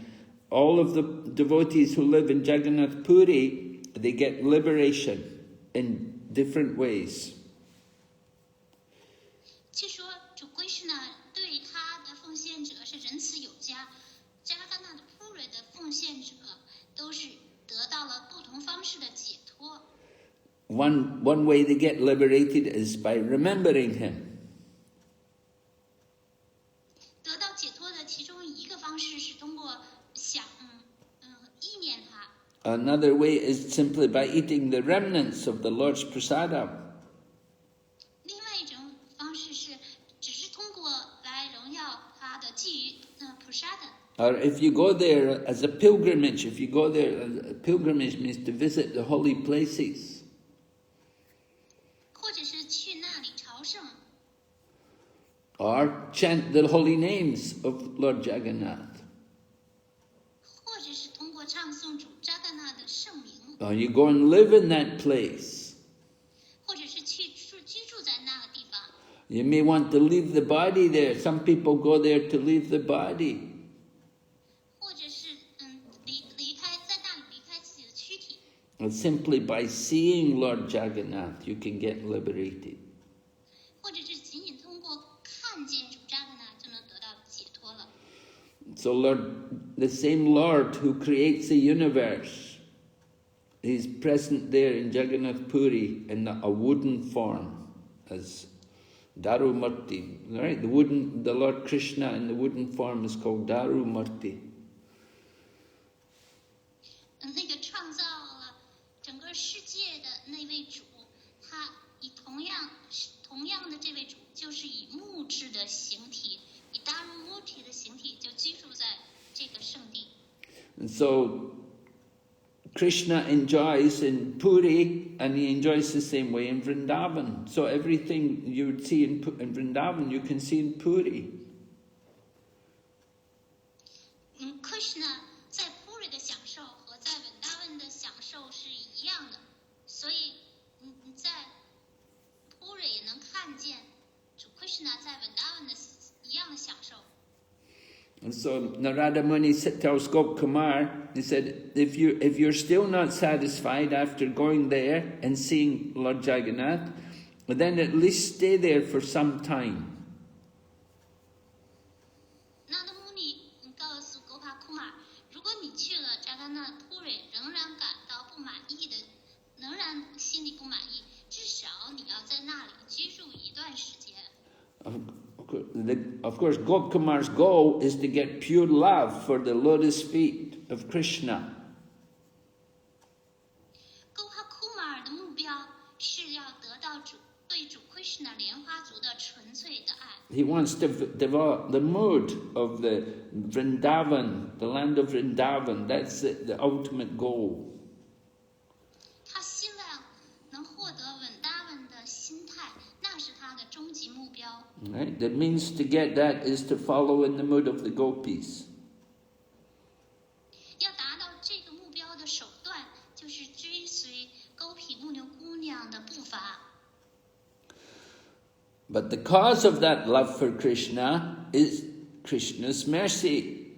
all of the devotees who live in Jagannath Puri, they get liberation in different ways. 据说主 Krishna 对他的奉献者是仁慈有加，Jagannath Puri 的奉献者都是得到了不同方式的解脱。One way they get liberated is by remembering him. 得到解脱的其中一个方式是通过意念他。Another way is simply by eating the remnants of the Lord's prasadam. 另外一种方式是只是通过来荣耀他的寄予prasada。Or if you go there as a pilgrimage, pilgrimage means to visit the holy places. 或者是去那里朝圣。Or chant the holy names of Lord Jagannath. 或者是通过唱诵主 Jagannath 的圣名。Or you go and live in that place. 或者是居住在那个地方。You may want to leave the body there. Some people go there to leave the body. 或者是离开在那里离开自己的躯体。And simply by seeing Lord Jagannath, you can get liberated. 或者是仅仅通过看见主 Jagannath 就能得到解脱了。So the same Lord who creates the universe, He's present there in Jagannath Puri in a wooden form as Darumurti. Right? The Lord Krishna in the wooden form is called Darumurti. 那个创造了整个世界的那位主，他以同样的这位主，就是以木质的形体，以Darumurti的形体，就居住在这个圣地。And so Krishna enjoys in Puri, and he enjoys the same way in Vrindavan. So everything you would see in Vrindavan, you can see in Puri. Krishna 在 Puri 的享受和在 Vrindavan 的享受是一样的。Vrindavan 的一样的享受。 And so Narada Muni tells Gopakumar, he said, if you're still not satisfied after going there and seeing Lord Jagannath, then at least stay there for some time. 那的穆尼告诉狗帕库玛，如果你去了扎甘纳普瑞仍然感到不满意的，仍然心里不满意，至少你要在那里居住一段时间。 Of course, Gopakumar's goal is to get pure love for the lotus feet of Krishna. 狗帕库玛的目标是要得到对主 Krishna 莲花族的纯粹的爱。 He wants to develop the mood of the Vrindavan, the land of Vrindavan. That's the ultimate goal. 他希望能获得稳达文的心态，那是他的终极目标。 Right? The means to get that is to follow in the mood of the gopis. 要达到这个目标的手段，就是追随勾皮牧牛姑娘的步伐。 But the cause of that love for Krishna is Krishna's mercy.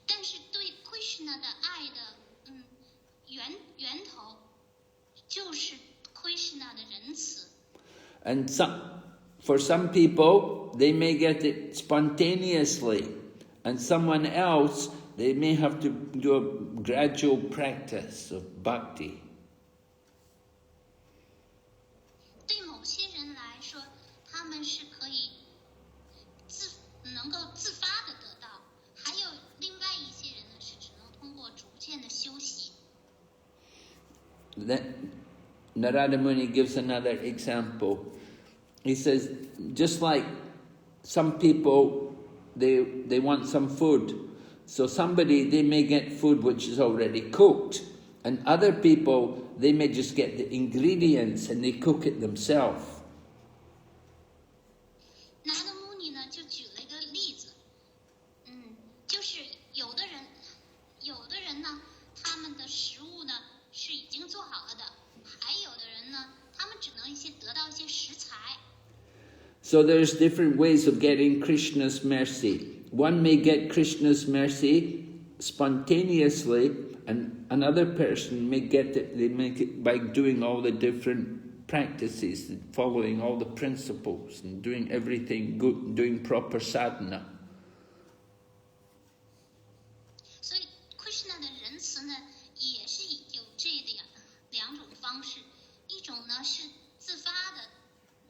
但是对 Krishna 的爱的源头，就是 Krishna 的仁慈。 And for some people, they may get it spontaneously. And someone else, they may have to do a gradual practice of bhakti. 对某些人来说，他们是可以能够自发的得到；还有另外一些人呢，是只能通过逐渐的修习。 Then Narada Muni gives another example. He says, just like some people, they want some food. So somebody, they may get food which is already cooked. And other people, they may just get the ingredients and they cook it themselves. 拿的穆尼呢，就举了一个例子，就是有的人呢，他们的食物呢是已经做好了的，还有的人呢，他们只能得到一些食材。 So there's different ways of getting Krishna's mercy. One may get Krishna's mercy spontaneously, and another person may get it, they make it by doing all the different practices, following all the principles, and doing everything good, doing proper sadhana. 所以 Krishna 的仁慈呢，也是有这两种方式，一种呢是自发的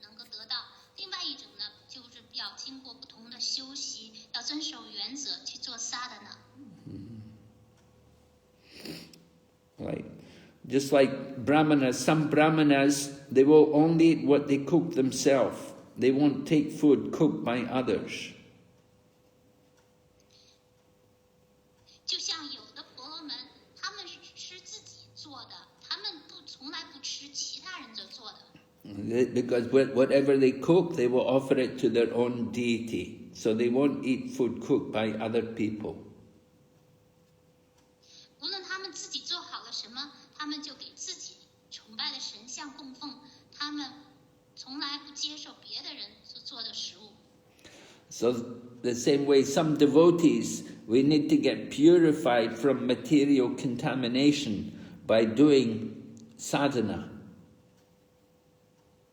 能够得到，另外一种呢就是要经过不同的修习，要遵守原则去做sadhana。 Right. Just like brahmanas, some brahmanas, they will only eat what they cook themselves. They won't take food cooked by others. 就像有的婆罗门，他们是吃自己做的，他们从来不吃其他人所做的。 Because whatever they cook, they will offer it to their own deity. So they won't eat food cooked by other people. 无论他们自己做好了什么，他们就给自己崇拜的神像供奉，他们从来不接受别的人所做的食物。 So the same way, some devotees, we need to get purified from material contamination by doing sadhana.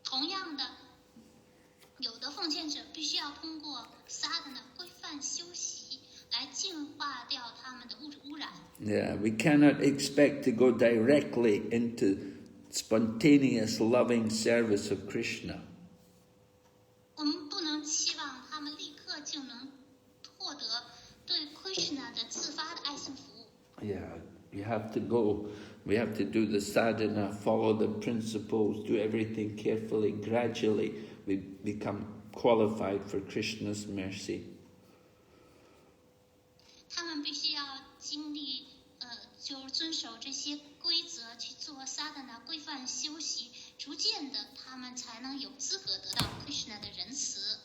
同样的，有的奉献者必须要通过 sadhana 规范修习来净化掉他们的物质污染。 Yeah, we cannot expect to go directly into spontaneous loving service of Krishna. 我们不能期望他们立刻就能获得对 Krishna 的自发的爱心服务。 Yeah, you have to go. We have to do the sadhana, follow the principles, do everything carefully. Gradually, we become qualified for Krishna's mercy. 他们必须要经历，就是遵守这些规则去做 sadhana 规范修习，逐渐的，他们才能有资格得到 Krishna 的仁慈。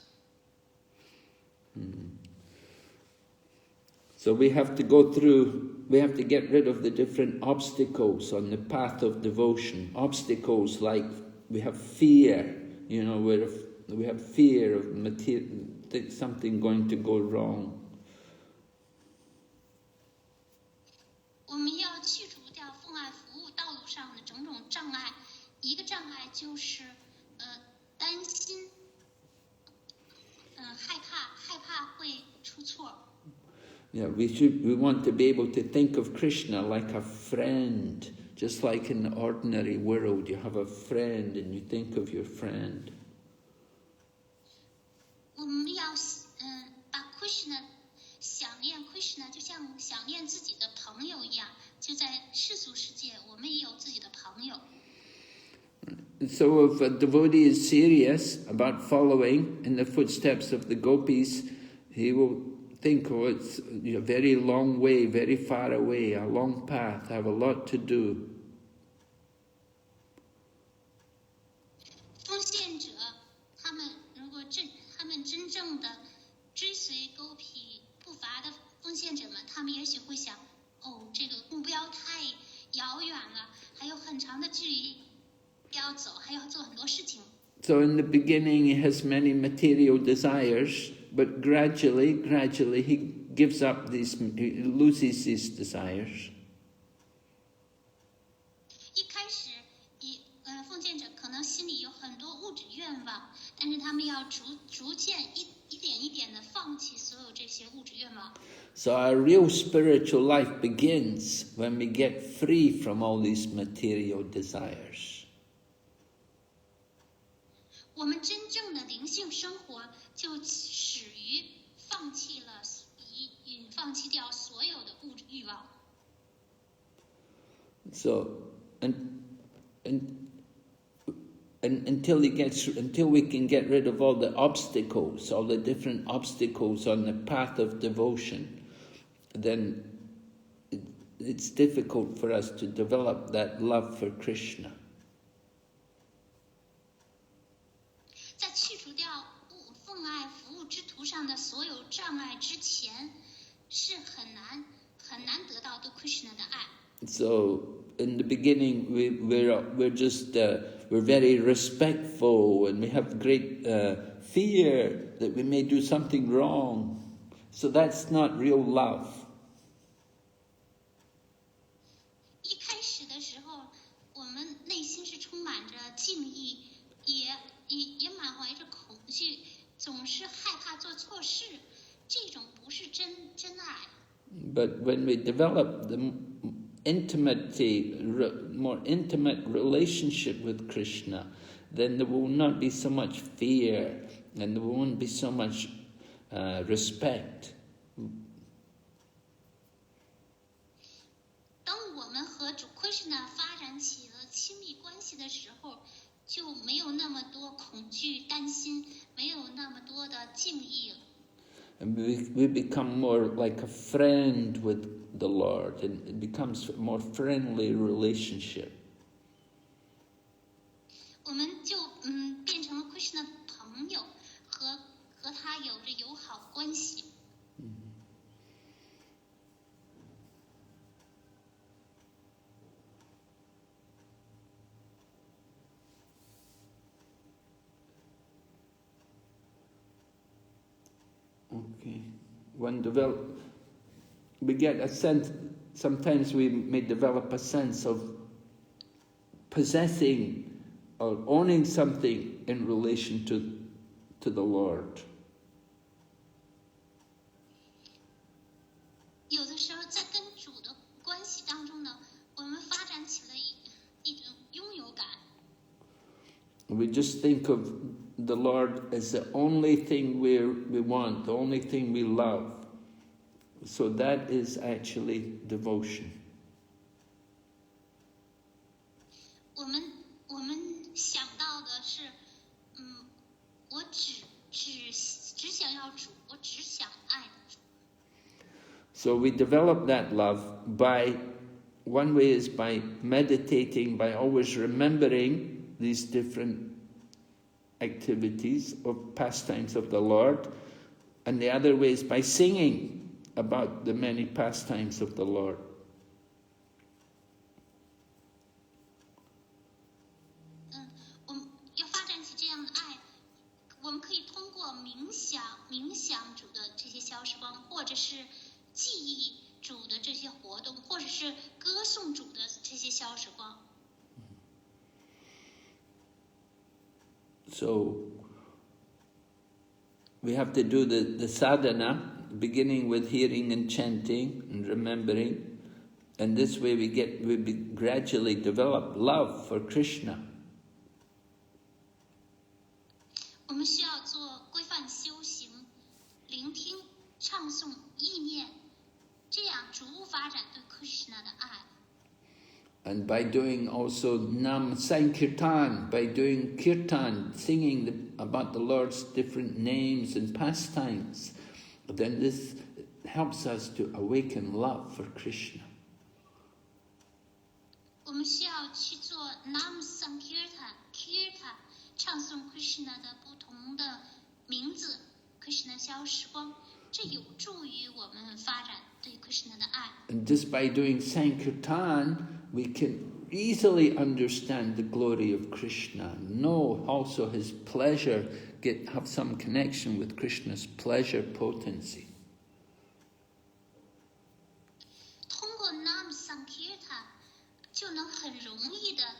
So we have to go through, we have to get rid of the different obstacles on the path of devotion. Obstacles like we have fear, you know, where we have fear of something going to go wrong. 我们要去除掉奉爱服务道路上的种种障碍，一个障碍就是担心，害怕会出错。Yeah, we want to be able to think of Krishna like a friend, just like in the ordinary world, you have a friend and you think of your friend. 我们要把 Krishna 想念 Krishna 就像想念自己的朋友一样，就在世俗世界，我们也有自己的朋友。So if a devotee is serious about following in the footsteps of the gopis, he will think, oh, it's a very long way, very far away, a long path, I have a lot to do. 奉献者，他们真正的追随Gopi步伐的奉献者们，他们也许会想，哦，这个目标太遥远了，还有很长的距离要走，还要做很多事情。So in the beginning he has many material desires, but gradually he gives up these, he loses these desires. 一开始，奉献者可能心里有很多物质愿望，但是他们要逐渐一点一点的放弃所有这些物质愿望。So our real spiritual life begins when we get free from all these material desires. 我们真正的灵性生活就始于放弃掉所有的物质欲望。So, until we can get rid of all the obstacles, all the different obstacles on the path of devotion, then it's difficult for us to develop that love for Krishna. 在去除掉奉爱服务之途上的所有障碍之前，是很难得到对 Krishna 的爱。So in the beginning, we're very respectful and we have great fear that we may do something wrong. So that's not real love. 一开始的时候，我们内心是充满着敬意，也满怀着恐惧，总是害怕做错事，这种不是真爱。But when we develop the more intimate relationship with Krishna, then there will not be so much fear and there won't be so much respect. 当我们和主 Krishna 发展起了亲密关系的时候，就没有那么多恐惧、担心，没有那么多的敬意了。And we become more like a friend with the Lord, and it becomes a more friendly relationship. 我们就变成了 Krishna 的朋友，和他有着友好关系。Okay. We get a sense, sometimes we may develop a sense of possessing or owning something in relation to the Lord. 有的时候在跟主的关系当中呢，我们发展起了一种拥有感。We just think of the Lord as the only thing we want, the only thing we love. So that is actually devotion. 我们想到的是，我只想要主，我只想爱主。So we develop that love by, one way is by meditating, by always remembering these different activities of pastimes of the Lord, and the other way is by singing about the many pastimes of the Lord. 我们要发展起这样的爱冥想主的这些消失光，或者是记忆主的这些活动，或者是歌颂主的这些消失光。So we have to do the sadhana, beginning with hearing and chanting and remembering, and this way we gradually develop love for Krishna. 我们需要做规范修行，聆听、唱诵、意念，这样逐步发展对 Krishna 的爱。And by doing also Nam Sankirtan, by doing kirtan, singing about the Lord's different names and pastimes, then this helps us to awaken love for Krishna. 我们需要去做 Nam Sankirtan 唱诵 Krishna 的不同的名字 ，Krishna 消失光，这有助于我们发展对 Krishna 的爱。And just by doing Sankirtan, we can easily understand the glory of Krishna, know also his pleasure, have some connection with Krishna's pleasure potency. 通过 Nam Sankirtan 就能很容易的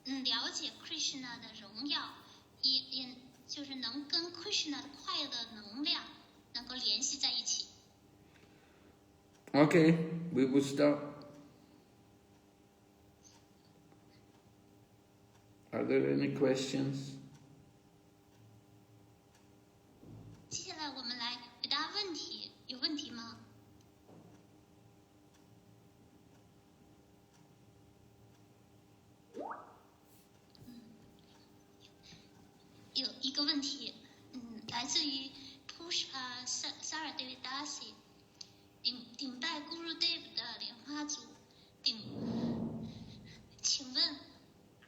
了解 Krishna 的荣耀，也就是能跟 Krishna 的快乐能量能够联系在一起。Okay, we will start. Are there any questions? 接下来我们来回答问题，有问题吗？有一个问题，来自于 Pushpa Saradevidasi， 顶拜 Guru Dev 的莲花组，请问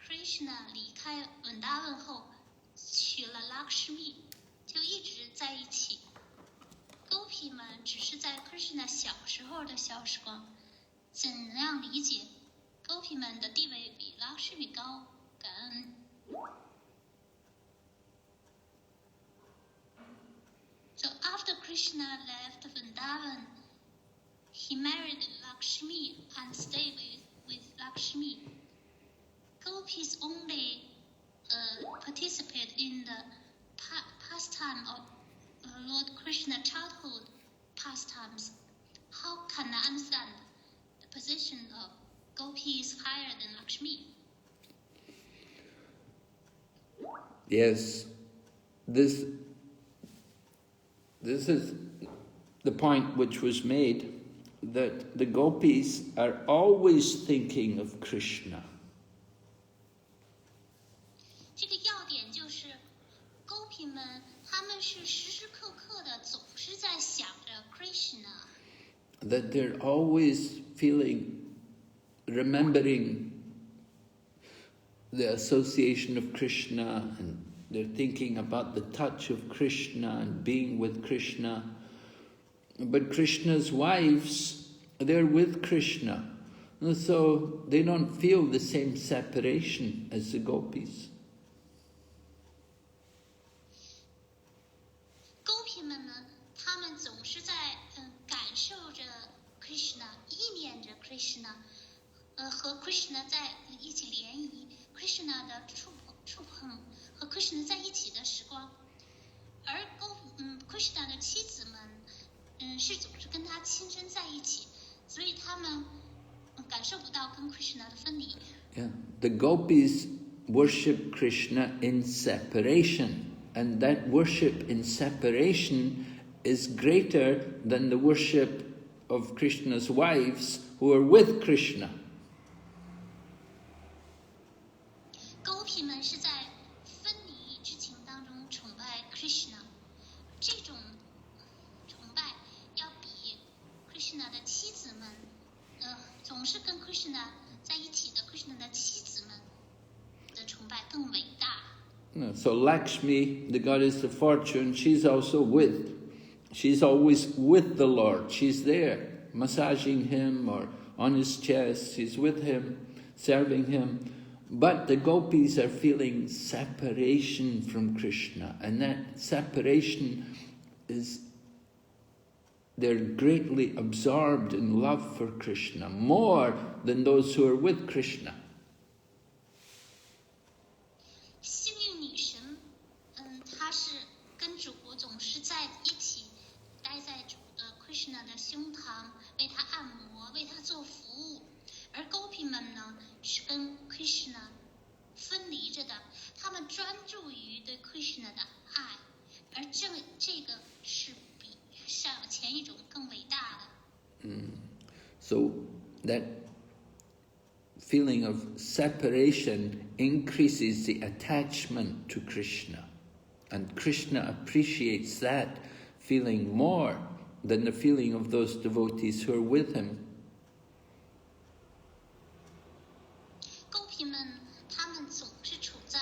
Krishna 离开文达文后，娶了 Lakshmi， 就一直在一起。Gopi 们只是在 Krishna 小时候的消失光，怎样理解 Gopi 们的地位比 Lakshmi 高？感恩。So after Krishna left Vrindavan, he married Lakshmi and stayed with Lakshmi. Gopis only participate in the pastime of Lord Krishna childhood pastimes. How can I understand the position of Gopis higher than Lakshmi? Yes, this is the point which was made, that the gopis are always thinking of Krishna. 这个要点就是 Gopi 们他们是时时刻刻的总是在想着 Krishna。 That they're always remembering the association of Krishna, and they're thinking about the touch of Krishna and being with Krishna. But Krishna's wives, they're with Krishna, and so they don't feel the same separation as the gopis. Gopi 们呢，他们总是在感受着 Krishna， 意念着 Krishna， 和 Krishna 在一起联谊 ，Krishna 的触碰和 Krishna 在一起的时光，而Krishna 的妻子们，是总是跟他亲身在一起，所以他们感受不到跟 Krishna 的分离。Yeah, the gopis worship Krishna in separation. And that worship in separation is greater than the worship of Krishna's wives who are with Krishna. Gopi 们是在分离之情当中崇拜 Krishna， 这种崇拜要比 Krishna 的妻子们，总是跟 Krishna 在一起的 Krishna 的妻子们的崇拜更伟大。So Lakshmi, the goddess of fortune, she's always with the Lord. She's there, massaging him or on his chest. She's with him, serving him. But the gopis are feeling separation from Krishna, and that separation they're greatly absorbed in love for Krishna, more than those who are with Krishna. 幸运女神，她是跟主总是在一起，待在主的 Krishna 的胸膛，为他按摩，为他做服务。而 Gopi 们呢，是跟 Krishna 分离着的，他们专注于对 Krishna 的爱，而这个是比前一种更伟大的。So that feeling of separation increases the attachment to Krishna. And Krishna appreciates that feeling more than the feeling of those devotees who are with him. Gopi 们，他们总是处在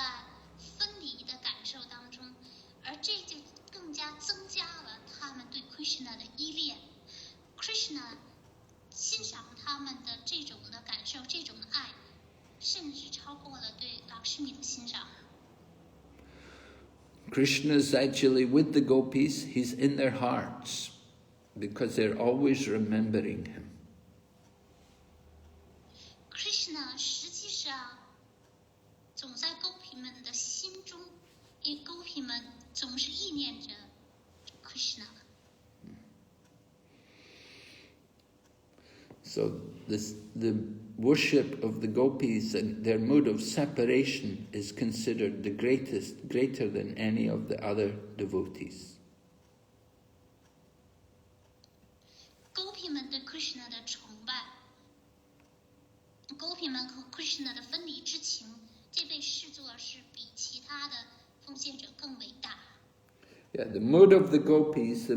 分离的感受当中，而这就更加增加了他们对 Krishna 的依恋。Krishna 欣赏他们的这种的感受，这种的爱，甚至超过了对 Lakshmi 的欣赏。Krishna's actually with the gopis, he's in their hearts, because they're always remembering him. Krishna 实际上总在 Gopi 们的心中，因为 Gopi 们总是意念着 Krishna。So the worship of the gopis and their mode of separation is considered the greater than any of the other devotees. Gopi 们对 Krishna 的崇拜 ，Gopi 们和 Krishna 的分离之情，这被视作是比其他的奉献者更伟大。Yeah, the mood of the gopis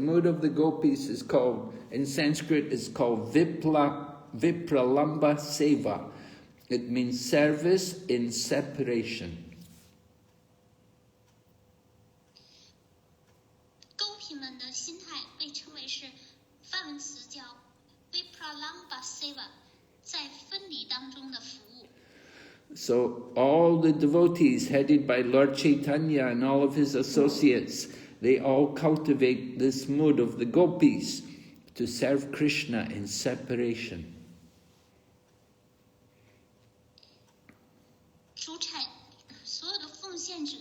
is called, in Sanskrit, is called Vipralamba Seva. It means service in separation. Gopi 们的心态被称为是梵文词叫 Vipralamba Seva， 在分离当中的服务。So all the devotees headed by Lord Chaitanya and all of his associates, they all cultivate this mood of the gopis to serve Krishna in separation. 所有的奉献者，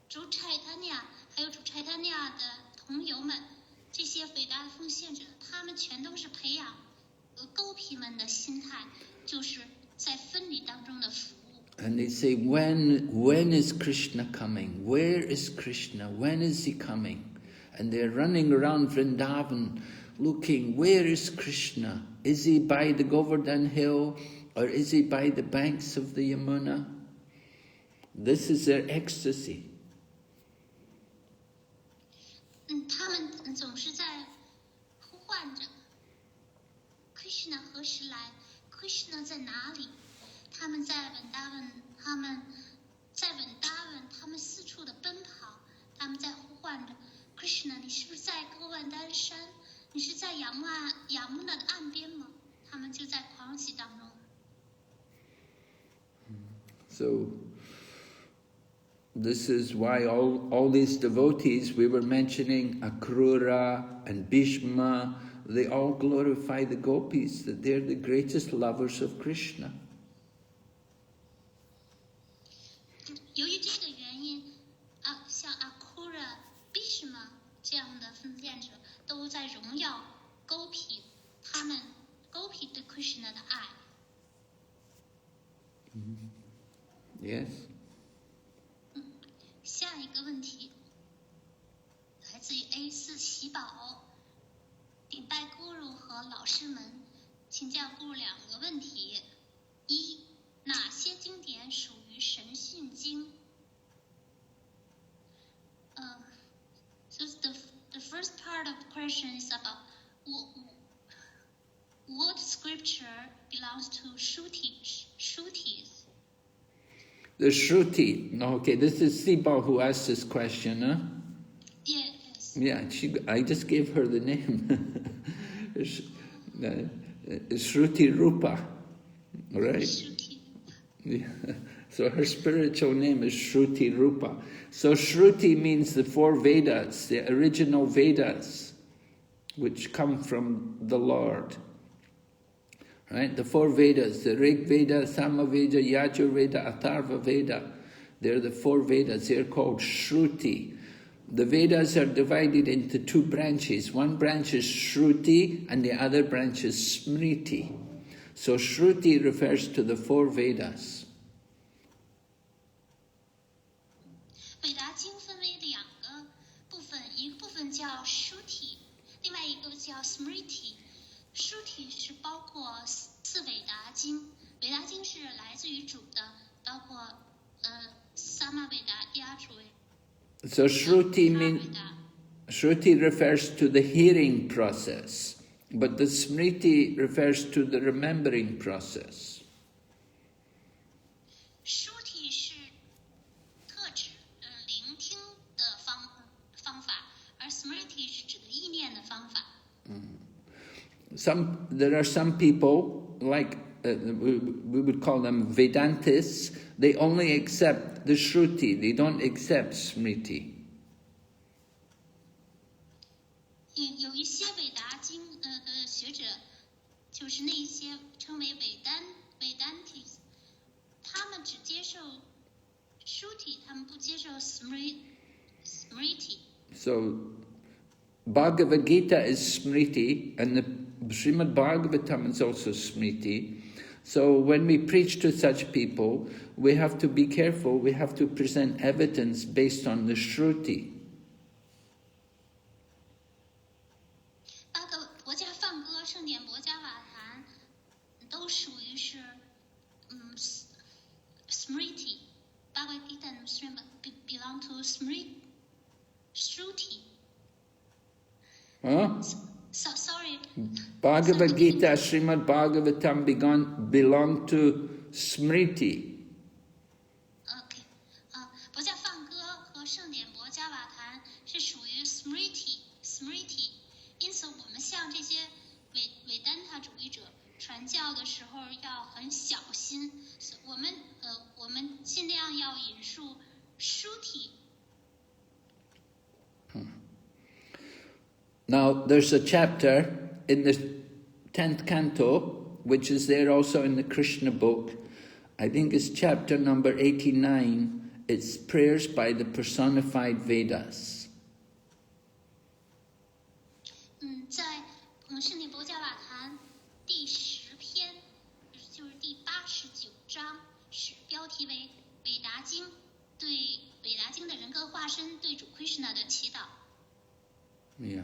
主 Chaitanya 还有主 Chaitanya 的同游们，这些伟大的奉献者，他们全都是培养Gopi 们的心态，就是在分离当中的服务。And they say, when is Krishna coming? Where is Krishna? When is he coming? And they're running around Vrindavan looking, where is Krishna? Is he by the Govardhan hill? Or is he by the banks of the Yamuna? This is their ecstasy. 他们总是在呼唤着 Krishna 何时来 ？Krishna 在哪里？他们在文达文，他们四处的奔跑，他们在呼唤着 Krishna， 你是不是在歌万丹山？你是在雅穆纳的岸边吗？他们就在狂喜当中。So this is why all these devotees, we were mentioning Akrura and Bhishma, they all glorify the gopis, that they're the greatest lovers of Krishna. 由于这个原因，像 Akrura、Bhishma 这样的奉献者都在荣耀 Gopi， 他们 Gopi 对 Krishna 的爱。Yes. 下一个问题来自于 A4 喜宝，顶拜 Guru 和老师们，请教 Guru 两个问题：一，哪些经典属于神训经？So the first part of the question is about what scripture belongs to Shrutis. The Shruti. Okay, this is Siba who asked this question, huh? Yes. Yeah, I just gave her the name. Shruti Rupa, right? Shruti. Yeah. So her spiritual name is Shruti Rupa. So Shruti means the 4 Vedas, the original Vedas, which come from the Lord. Right? The 4 Vedas, the Rig Veda, Sama Veda, Yajur Veda, Atharva Veda. They're the 4 Vedas. They're called Shruti. The Vedas are divided into 2 branches. One branch is Shruti and the other branch is Smriti. So Shruti refers to the 4 Vedas. 韦达经分为2个部分，一个部分叫 Shruti， 另外一个叫 Smriti。Shruti 是包括4韦达经，韦达经是来自于主的，包括Sama Veda、Yajur Veda。 So Shruti refers to the hearing process, but the Smriti refers to the remembering process. Shruti 是特指聆听的方法，而 Smriti 是指的意念的方法。There are some people, like we would call them Vedantists, they only accept the Shruti, they don't accept Smriti. 有一些韦达经的学者，就是那一些称为Vedantis， 他们只接受 Shruti， 他们不接受 Smriti。 So Bhagavad Gita is Smriti, and the Srimad Bhagavatam is also Smriti. So when we preach to such people, we have to be careful, we have to present evidence based on the Shruti. 国家梵歌、圣典博伽瓦坛都属于是Smriti。 Bhagavad Gita and Srimad belong to Shruti. Huh? So sorry. Bhagavad Gita, Srimad Bhagavatam belong to Smriti. OK， 博伽梵歌和圣典博伽瓦坛是属于 Smriti。 因此，我们向这些韦丹塔主义者传教的时候要很小心。我们尽量要引述 Shruti。 Now, there's a chapter in the 10th canto, which is there also in the Krishna book. I think it's chapter number 89. It's prayers by the personified Vedas. 在圣典博伽瓦坛第10篇，就是第89章，是标题为韦达经，对韦达经的人格化身对主 Krishna 的祈祷。 Yeah.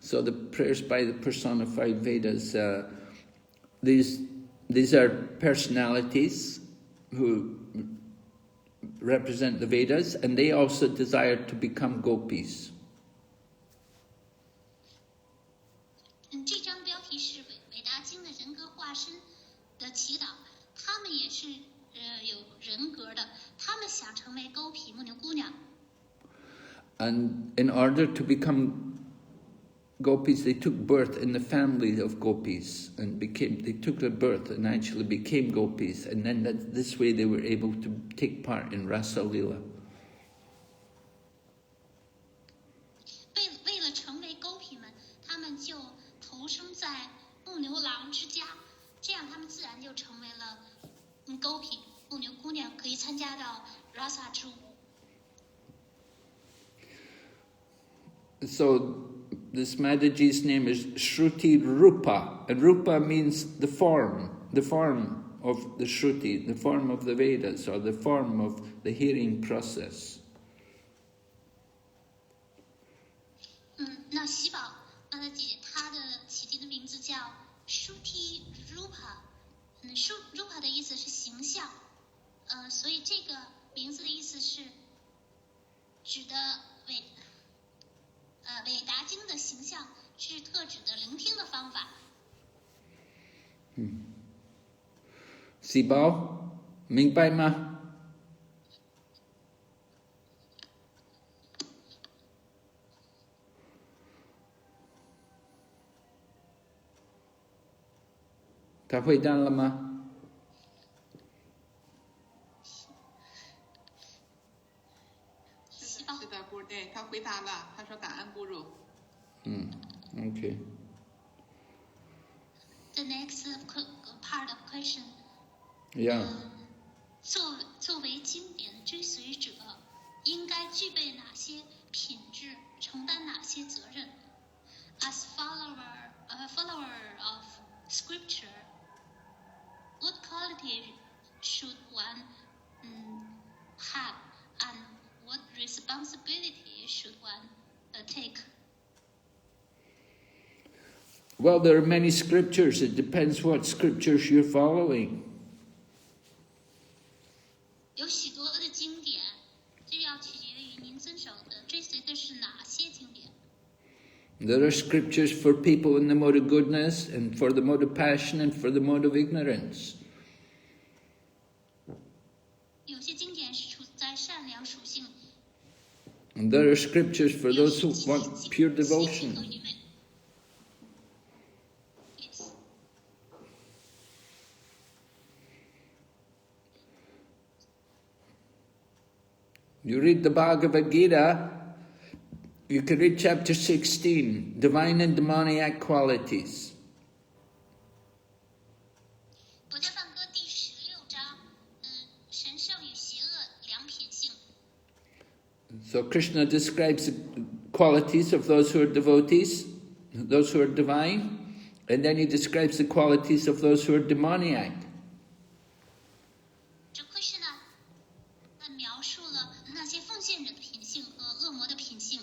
So the prayers by the personified Vedas, these are personalities who represent the Vedas, and they also desire to become gopis. 这张标题是韦达经的人格化身的祈祷，他们也是有人格的，他们想成为勾皮牧牛姑娘。 And in order to become gopis, they took birth in the family of gopis and they took their birth and actually became gopis, and then this way they were able to take part in Rasa Lila. 为了成为勾皮们，他们就投生在牧牛郎之家，这样他们自然就成为了勾皮牧牛姑娘，可以参加到 Rasa 之舞。 So this Mataji's name is Shruti Rupa, and Rupa means the form of the Shruti, the form of the Vedas, or the form of the hearing process. 那喜宝妈的姐，她的起名的名字叫 Shruti Rupa，Rupa 的意思是形象，所以这个名字的意思是指的韦达经的形象，是特指的聆听的方法。喜宝，明白吗？他会答了吗？是的，Guru，对，他回答了，他说感恩Guru。Okay. The next part of question. Yeah. 作为经典的追随者，应该具备哪些品质，承担哪些责任 ？As follower of scripture, what quality should one have, and what responsibility should one take? Well, there are many scriptures. It depends what scriptures you're following. 有许多的经典，这要取决于您遵守的、追随的是哪些经典。There are scriptures for people in the mode of goodness, and for the mode of passion, and for the mode of ignorance. 有些经典是处在善良属性。And there are scriptures for those who want pure devotion. Yes. You read the Bhagavad Gita, you can read chapter 16, divine and demoniac qualities. 《佛教梵歌》第16章，神圣与邪恶两品性。 So Krishna describes the qualities of those who are devotees, those who are divine, and then he describes the qualities of those who are demoniac. 这 Krishna 描述了那些奉献者的品性和恶魔的品性。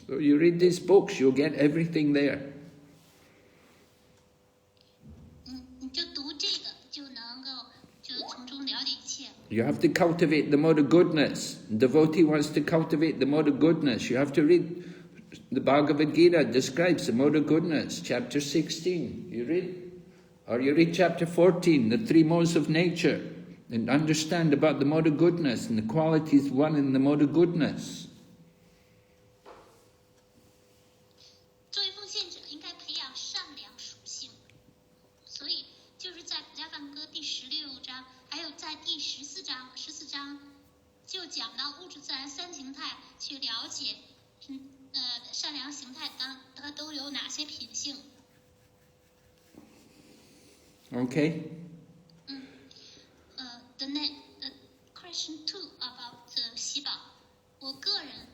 So you read these books, you'll get everything there. 你就读这个，就能够就从中了解一切。 You have to cultivate the mode of goodness. The devotee wants to cultivate the mode of goodness. You have to read the Bhagavad Gita describes the mode of goodness, chapter 16. You read? Or you read chapter 14, the three modes of nature, and understand about the mode of goodness and the qualities one in the mode of goodness. 作为奉献者，应该培养善良属性。所以，就是在《普加梵歌》第16章，还有在第14章，就讲到物质自然三形态，去了解，善良形态它都有哪些品性。 Okay? The question 2 about 喜宝，我个人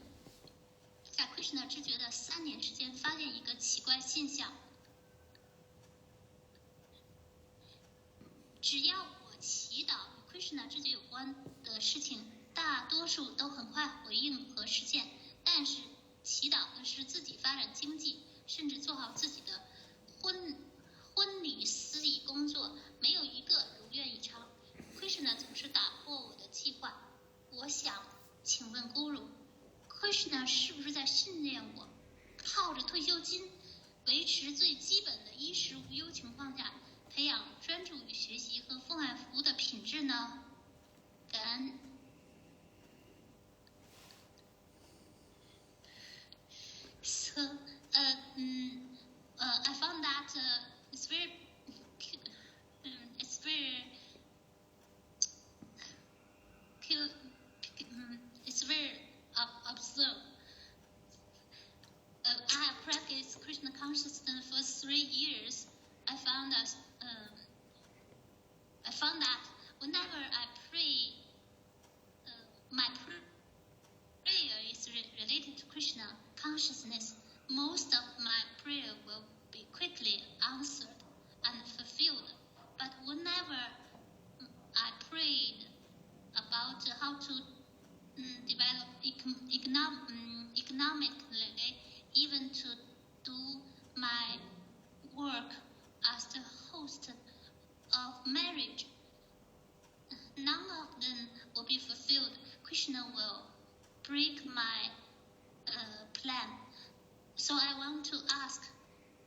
在 Krishna 知觉的3年之间，发现一个奇怪现象。只要我祈祷与 Krishna 知觉有关的事情，大多数都很快回应和实现。但是祈祷的是自己发展经济，甚至做好自己的婚礼司仪工作，没有一个如愿以偿。Krishna 总是打破我的计划。我想请问 Guru，Krishna 是不是在训练我，靠着退休金维持最基本的衣食无忧情况下，培养专注于学习和奉爱服务的品质呢？感恩。So, I found that it's very observed. I have practiced Krishna consciousness for 3 years. I found that whenever I pray, my prayer is related to Krishna consciousness. Most of my prayer will be quickly answered and fulfilled. But whenever I prayed about how to develop economically, even to do my work as the host of marriage, none of them will be fulfilled. Krishna will break my plan. So I want to ask,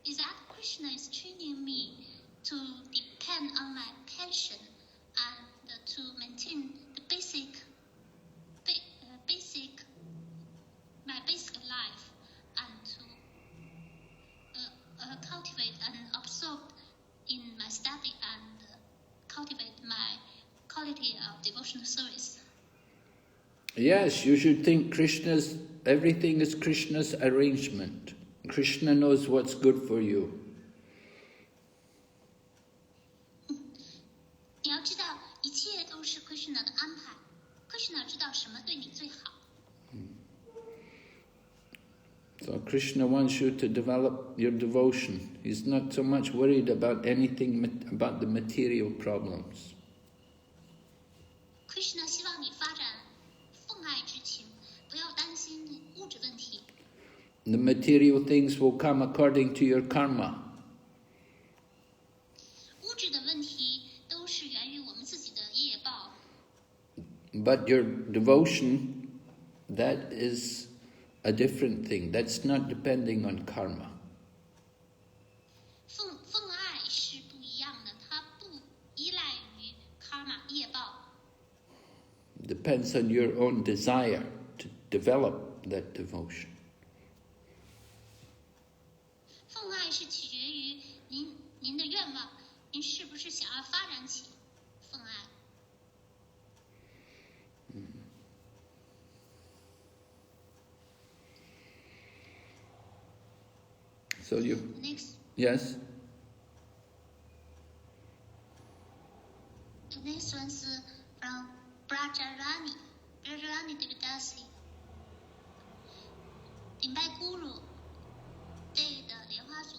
is that Krishna is training me to depend on my passion and to maintain the my basic life, and to cultivate and absorb in my study and cultivate my quality of devotional service? Yes, you should think everything is Krishna's arrangement. Krishna knows what's good for you. 你要知道，一切都是 Krishna 的安排。Krishna 知道什么对你最好。So Krishna wants you to develop your devotion. He's not so much worried about anything about the material problems. Krishna 希望你发展奉爱之情，不要担心物质问题。The material things will come according to your karma. 物质的问题都是源于我们自己的业报。But your devotion, that is a different thing. That's not depending on karma. 奉爱是不一样的，它不依赖于 karma 业报。Depends on your own desire to develop that devotion. 奉爱是取决于您的愿望，您是不是想要发展起奉爱？ So you... Next. Yes? The next one is from Brahad Bhagavatamrta. 顶拜Guru，对的莲花组，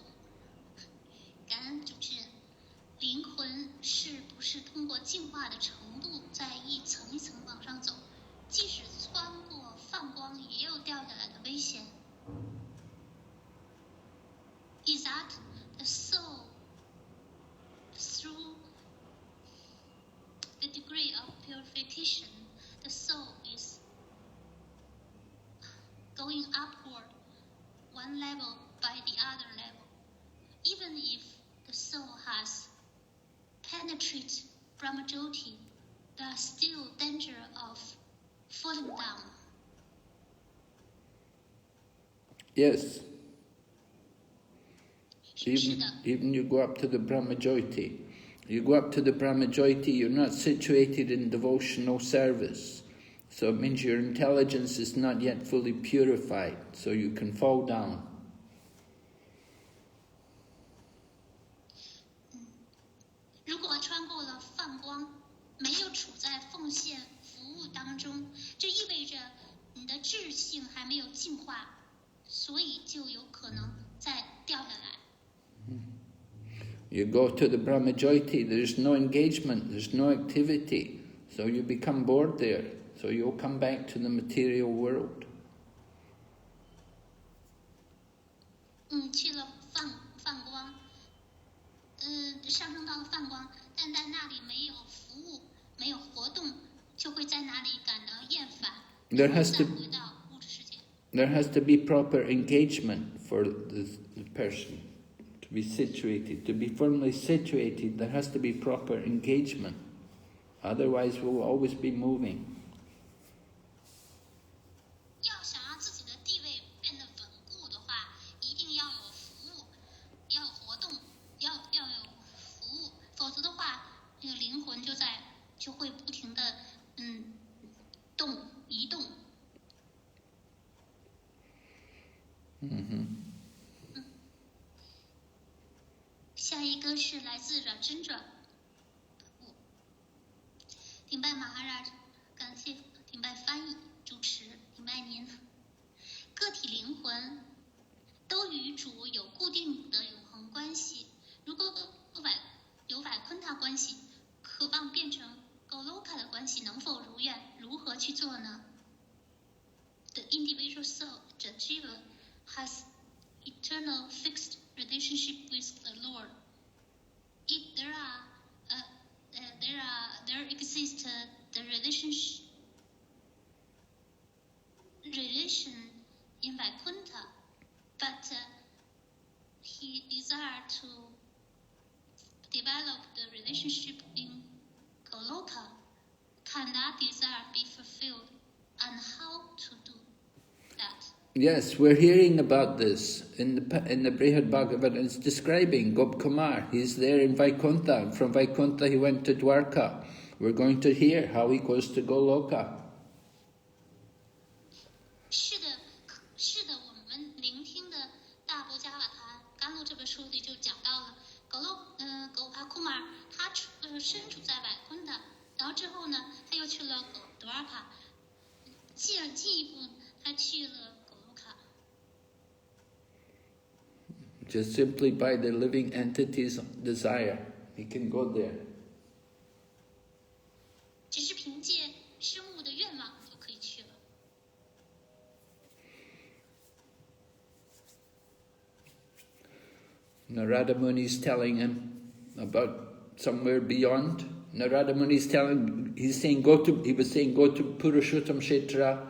感恩主持人。灵魂是不是通过进化的程度，在一层一层往上走？即使穿过泛光，也有掉下来的危险。Is that the soul, through the degree of purification, the soul is going upward one level by the other level? Even if the soul has penetrated Brahmajyoti, there is still danger of falling down. Yes. Even you go up to the Brahmajyoti. You go up to the Brahmajyoti, you're not situated in devotional service. So it means your intelligence is not yet fully purified, so you can fall down. 如果穿过了泛光，没有处在奉献服务当中，这意味着你的智性还没有进化，所以就有可能再掉下来。You go to the Brahmajyoti, there's no engagement, there's no activity, so you become bored there, so you'll come back to the material world. 去了泛光，上升到了泛光，但在那里没有服务，没有活动，就会在那里感到厌烦，再回到物质世界。There has to be proper engagement for the person. To be situated, to be firmly situated, there has to be proper engagement. Otherwise, we'll always be moving. 要想让自己的地位变得稳固的话，一定要有服务，要有活动，要有服务，否则的话，这个灵魂就会不停的移动。下一个是来自阮真者，顶拜马哈拉，感谢顶拜翻译、主持，顶拜您。个体灵魂都与主有固定的永恒关系，如果有百昆塔关系，渴望变成 Goloka 的关系，能否如愿？如何去做呢？ The individual soul, the jiva, has eternal fixed relationship with the Lord. If there exists the relation in Vaikuntha, but he desired to develop the relationship in Goloka. Can that desire be fulfilled, and how to do that? Yes, we're hearing about this in the Brihad Bhagavatamrta. It's describing Gopakumar. He's there in Vaikuntha, and from Vaikuntha he went to Dwarka. We're going to hear how he goes to Goloka. Gopakumar，他身处在外昆塔，然后之后呢，他又去了德尔卡，进一步他去了狗卢卡。Just simply by the living entity's desire, he can go there. 只是凭借生物的愿望就可以去了。Narada Muni is telling him about somewhere beyond. Narada Muni is he was saying go to Purushottam Kshetra,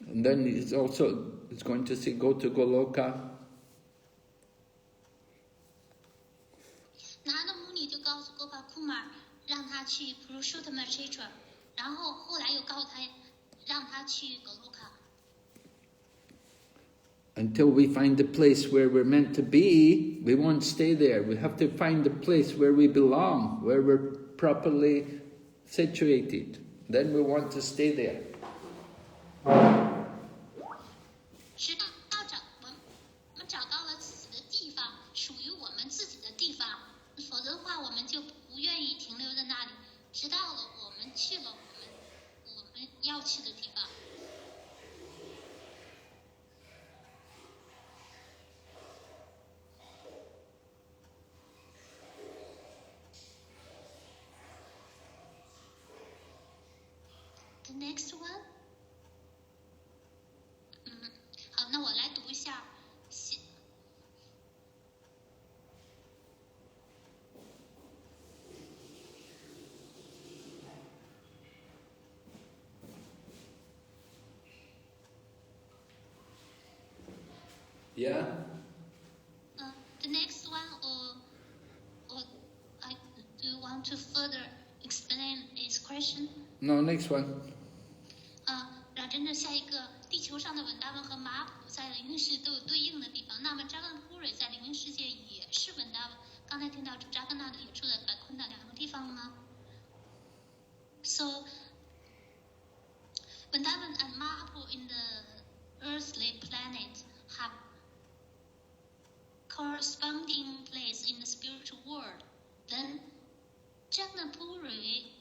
and then he's going to say go to Goloka. 拿的母女就告诉 Gopakumar， 让他去 Purushottam Kshetra， 然后后来又告诉他，让他去狗卢卡。Until we find the place where we're meant to be, we won't stay there. We have to find the place where we belong, where we're properly situated. Then we want to stay there. 直到我们找到了自己的地方，属于我们自己的地方，否则的话，我们就不愿意停留在那里。直到了我们去了我们要去的地方。The next one， 好，那我来读一下。Yeah? The next one, do you want to further explain this question? No, next one. 然后真正下一个，地球上的稳达文和马普在灵性世界都有对应的地方。那么扎根普瑞在灵性世界也是稳达文。刚才听到主扎根纳的也住在百昆达两个地方了吗 ？So, Vrindavan and Mahaprabhu in the earthly planet have corresponding place in the spiritual world. Then, Jagannath-puri,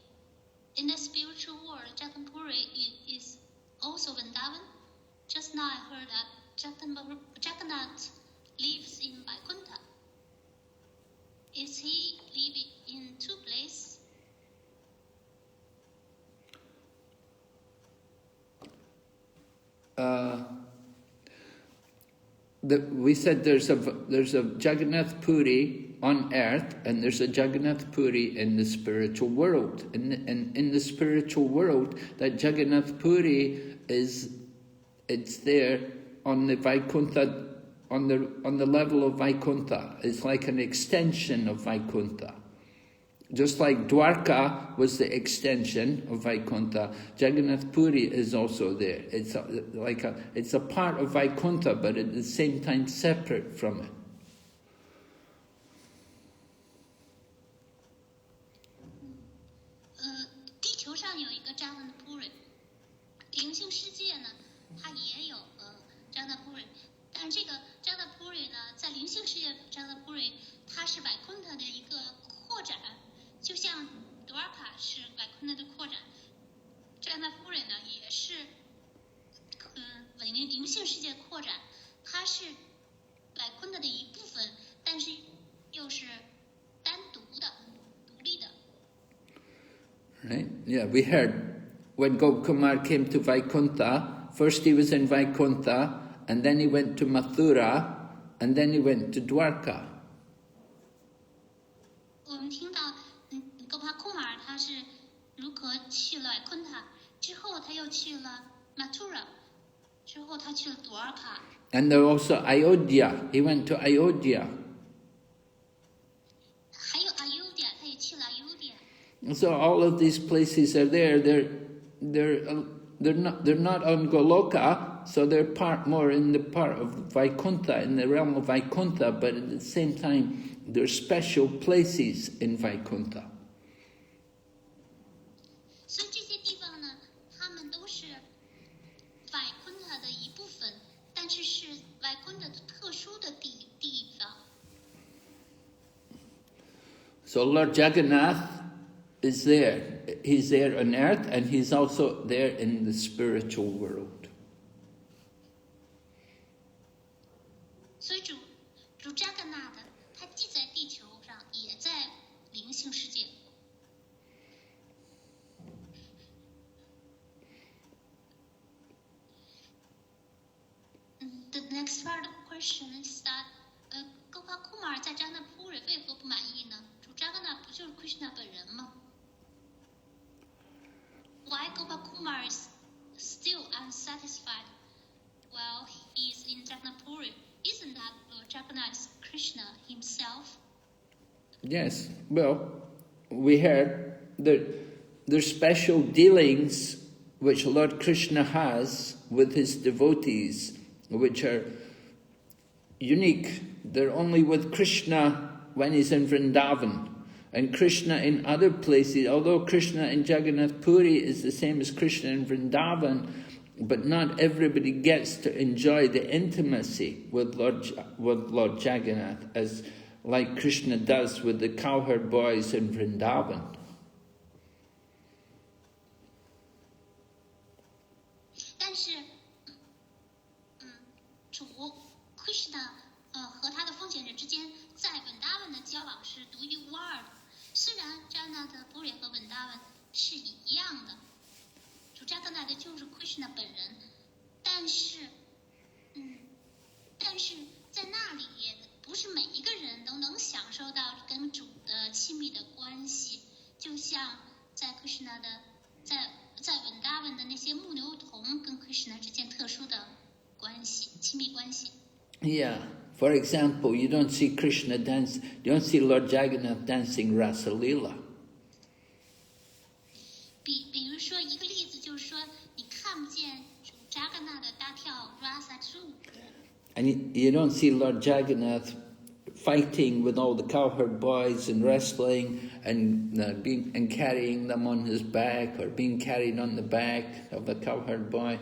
in the spiritual world, Jagannath-puri is also Vrindavan. Just now I heard that Jagannath lives in Vaikuntha. Is he living in two places? We said there's a Jagannath Puri on earth, and there's a Jagannath Puri in the spiritual world. And in the spiritual world, that Jagannath Puri it's there on the Vaikuntha, on the level of Vaikuntha. It's like an extension of Vaikuntha. Just like Dwarka was the extension of Vaikuntha, Jagannath Puri is also there. It's a part of Vaikuntha, but at the same time separate from it. 地球上有一个扎纳普瑞，灵性世界呢，它也有扎纳普瑞，但是这个扎纳普瑞呢，在灵性世界扎纳普瑞，它是百昆特的一个扩展。就像多尔卡是百昆特的扩展，扎纳普瑞呢也是灵性世界扩展，它是百昆特的一部分，但是又是单独的、独立的。Right? Yeah, we heard when Gopakumar came to Vaikuntha, first he was in Vaikuntha, and then he went to Mathura, and then he went to Dwarka. 我们听到Gopakumar 他是如何去了Vaikuntha，之后他又去了 Mathura， 之后他去了Dwarka。 And there also Ayodhya. He went to Ayodhya. 还有 Ayodhya， 他也去了 Ayodhya。 So all of these places are there. They're not on Goloka, so they're more in the part of Vaikuntha, in the realm of Vaikuntha, but at the same time, they're special places in Vaikuntha. 所以这些地方呢，它们都是Vaikuntha的一部分，但是是Vaikuntha特殊的地方。So Lord Jagannath is there. He's there on earth, and he's also there in the spiritual world. 所以主扎格纳的，他既在地球上，也在灵性世界。The next part of the question is that Gopakumar 在扎那普瑞为何不满意呢？主扎格纳不就是 Krishna 本人吗？ Why Gopakumar is still unsatisfied while he is in Jagannath-puri? Isn't that Lord Jagannath is Krishna himself? Yes, well, we heard that there's special dealings which Lord Krishna has with his devotees, which are unique. They're only with Krishna when he's in Vrindavan. And Krishna in other places, although Krishna in Jagannath Puri is the same as Krishna in Vrindavan, but not everybody gets to enjoy the intimacy with Lord Jagannath, as like Krishna does with the cowherd boys in Vrindavan. 但是，主 Krishna 和他的奉献者之间在文达文的交往是独一无二的。虽然扎纳的布瑞和文达文是一样的，主扎格纳的就是 Krishna 本人，但是在那里也不是每一个人都能享受到跟主的亲密的关系，就像在 Krishna 的在文达文的那些牧牛童跟 Krishna 之间特殊的关系，亲密关系。Yeah. For example, you don't see Krishna dance, you don't see Lord Jagannath dancing Rasa Leela. 比如说一个例子就是说，你看不见主扎格纳的大跳 Rasa 之舞。And you don't see Lord Jagannath fighting with all the cowherd boys and wrestling and carrying them on his back or being carried on the back of the cowherd boy.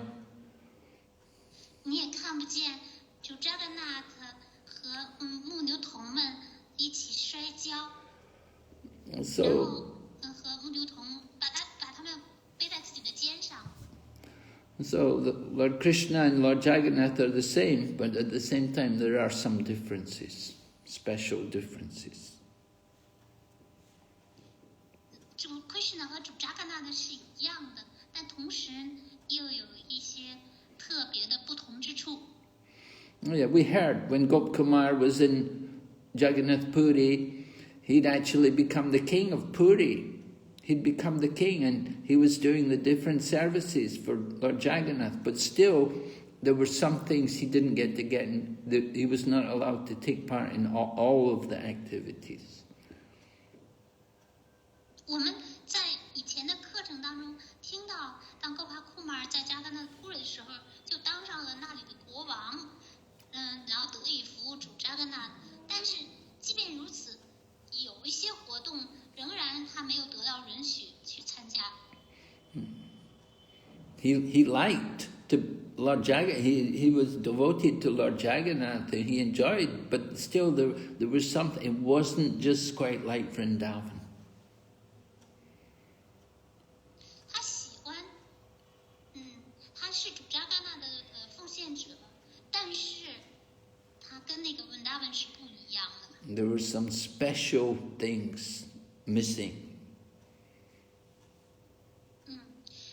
你也看不见主扎格纳和牧牛童们一起摔跤， So, 然后和牧牛童把他们背在自己的肩上。So Lord Krishna and Lord Jagannath are the same, but at the same time there are some differences, special differences. 主 Krishna 和主扎格纳的是一样的，但同时又有一些特别的不同之处。Oh yeah, we heard when Gopakumar was in Jagannath Puri, he'd actually become the king of Puri. He'd become the king and he was doing the different services for Lord Jagannath, but still there were some things he didn't get to get in, he was not allowed to take part in all of the activities. 我们在以前的课程当中听到，当高帕库马尔在加甘纳普瑞的时候，就当上了那里的国王，然后得以服务主扎甘纳。但是即便如此，有一些活动仍然他没有得到允许去参加。He liked to Lord Jagannath. He was devoted to Lord Jagannath and he enjoyed, but still there was something. It wasn't just quite like Vrindavan. 他喜欢，他是主扎甘纳的奉献者，但是他跟那个文达文是不一样的。There were some special things missing.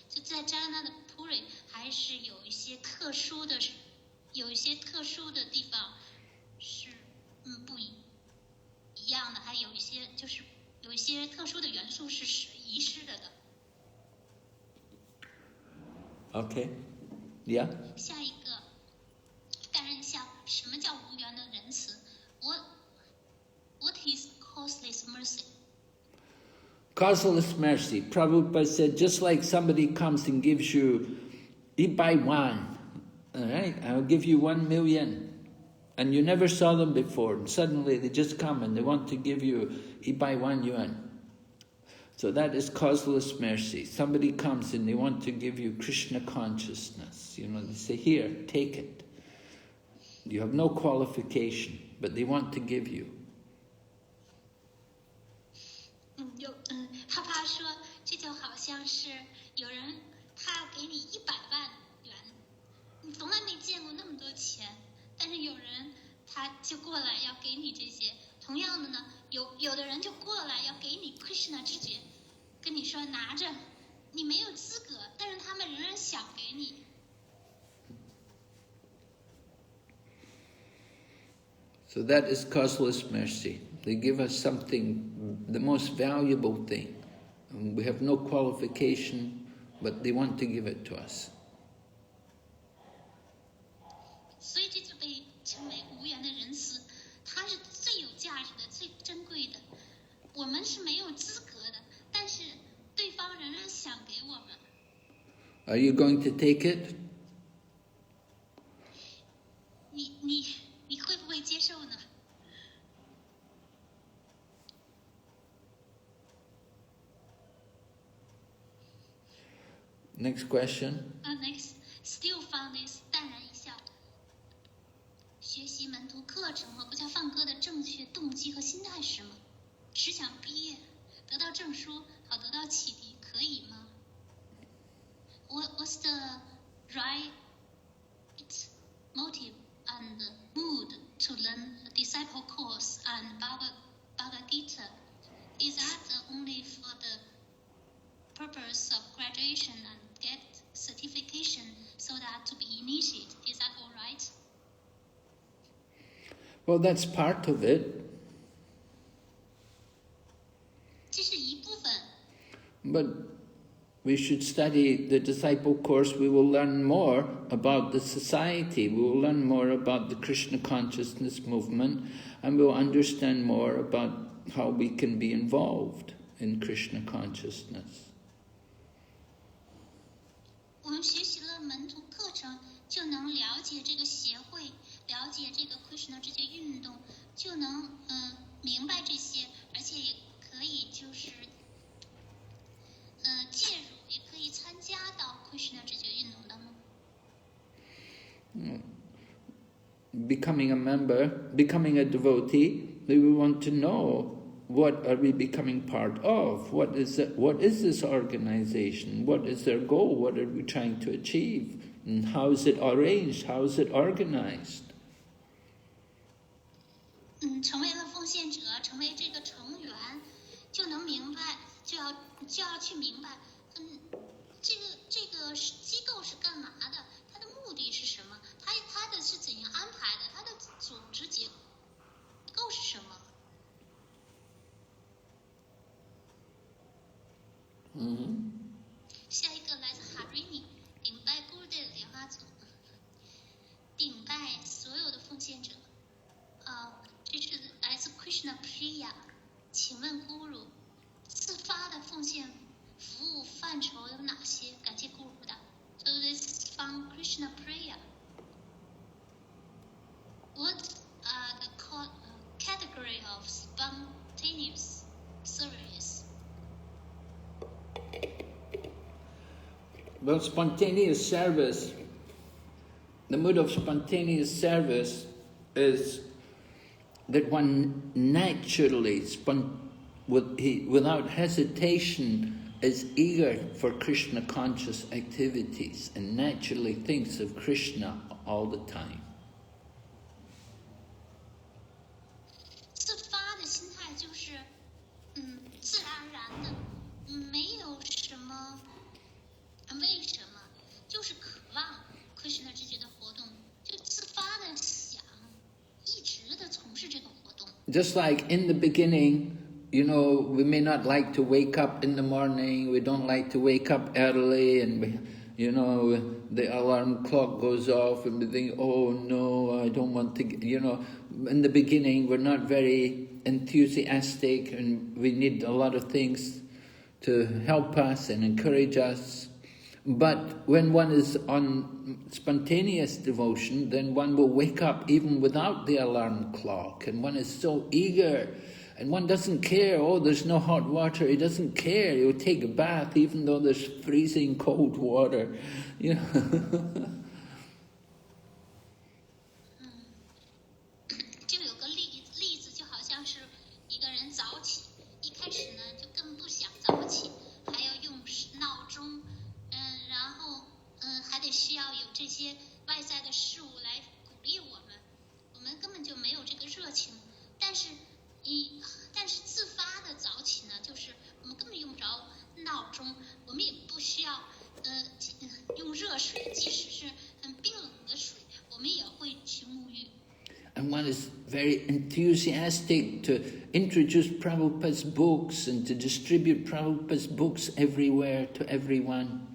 就在扎甘纳的普瑞还是有一些特殊的地方是不一样的，还有一些就是有一些特殊的元素是遗失了的。Okay, yeah. 下一个，感染一下什么叫无缘的仁慈 ？What is causeless mercy? Causeless mercy. Prabhupada said, just like somebody comes and gives you, you buy one, all right, I'll give you 1 million. And you never saw them before. And suddenly they just come and they want to give you, you buy 1 yuan. So that is causeless mercy. Somebody comes and they want to give you Krishna consciousness. You know, they say, here, take it. You have no qualification, but they want to give you. 是有人他要给你100万元，你从来没见过那么多钱，但是有人他就过来要给你这些。同样的呢，有的人就过来要给你 Krishna 知觉，跟你说拿着，你没有资格，但是他们仍然想给你。So that is causeless mercy. They give us something, the most valuable thing. We have no qualification, but they want to give it to us. 所以这就被称为无缘的仁慈，它是最有价值的、最珍贵的。我们是没有资格的，但是对方仍然想给我们。Are you going to take it? 你会不会接受呢？ Next question. Next, still found this 淡然一笑。学习门徒课程和不加放歌的正确动机和心态是什么？只想毕业，得到证书，好得到启迪，可以吗？ What's the right motive and mood to learn a disciple course and Bhagavad Gita? Is that only for the purpose of graduation and get certification so that to be initiated? Is that all right? Well, that's part of it. 这是一部分。 But we should study the disciple course. We will learn more about the society. We will learn more about the Krishna consciousness movement, and we will understand more about how we can be involved in Krishna consciousness. 我们学习了门徒课程，就能了解这个协会，了解这个 Krishna 这些运动，就能明白这些，而且也可以就是介入，也可以参加到 Krishna 这些运动当中。Becoming a member, becoming a devotee, we will want to know what are we becoming part of? What is this organization? What is their goal? What are we trying to achieve? And how is it arranged? How is it organized? 成为了奉献者，成为这个成员，就能明白，就要去明白，这个机构是干嘛的？它的目的是什么？它的是怎样安排的？它的组织结构是什么？ 下一个来自 Harini， 顶拜 Gurudev 的莲花组，顶拜所有的奉献者。这是来自 Krishna Priya， 请问 Guru， 自发的奉献服务范畴有哪些？感谢 Guru 的。So this is from Krishna Priya. What are the category of spontaneous service? Well, spontaneous service, the mood of spontaneous service is that one naturally, without hesitation, is eager for Krishna conscious activities and naturally thinks of Krishna all the time. 自发的心态就是，自然而然的，没有什么，为什么，就是渴望 Krishna 知觉的活动，就自发的想，一直的从事这个活动。Just like in the beginning, you know, we may not like to wake up in the morning, we don't like to wake up early, and we, you know, the alarm clock goes off and we think, oh no, I don't want to, you know, in the beginning we're not very enthusiastic and we need a lot of things to help us and encourage us. But when one is on spontaneous devotion, then one will wake up even without the alarm clock, and one is so eager, and one doesn't care, oh, there's no hot water, he doesn't care, he'll take a bath even though there's freezing cold water, you know. 就有个例子，就好像是一个人早起，一开始呢就更不想早起，还要用闹这些外在的事物来鼓励我们，我们根本就没有这个热情。但是自发的早起呢，就是我们根本用不着闹钟，我们也不需要用热水，即使是很冰冷的水，我们也会去沐浴。And one is very enthusiastic to introduce Prabhupada's books and to distribute Prabhupada's books everywhere to everyone.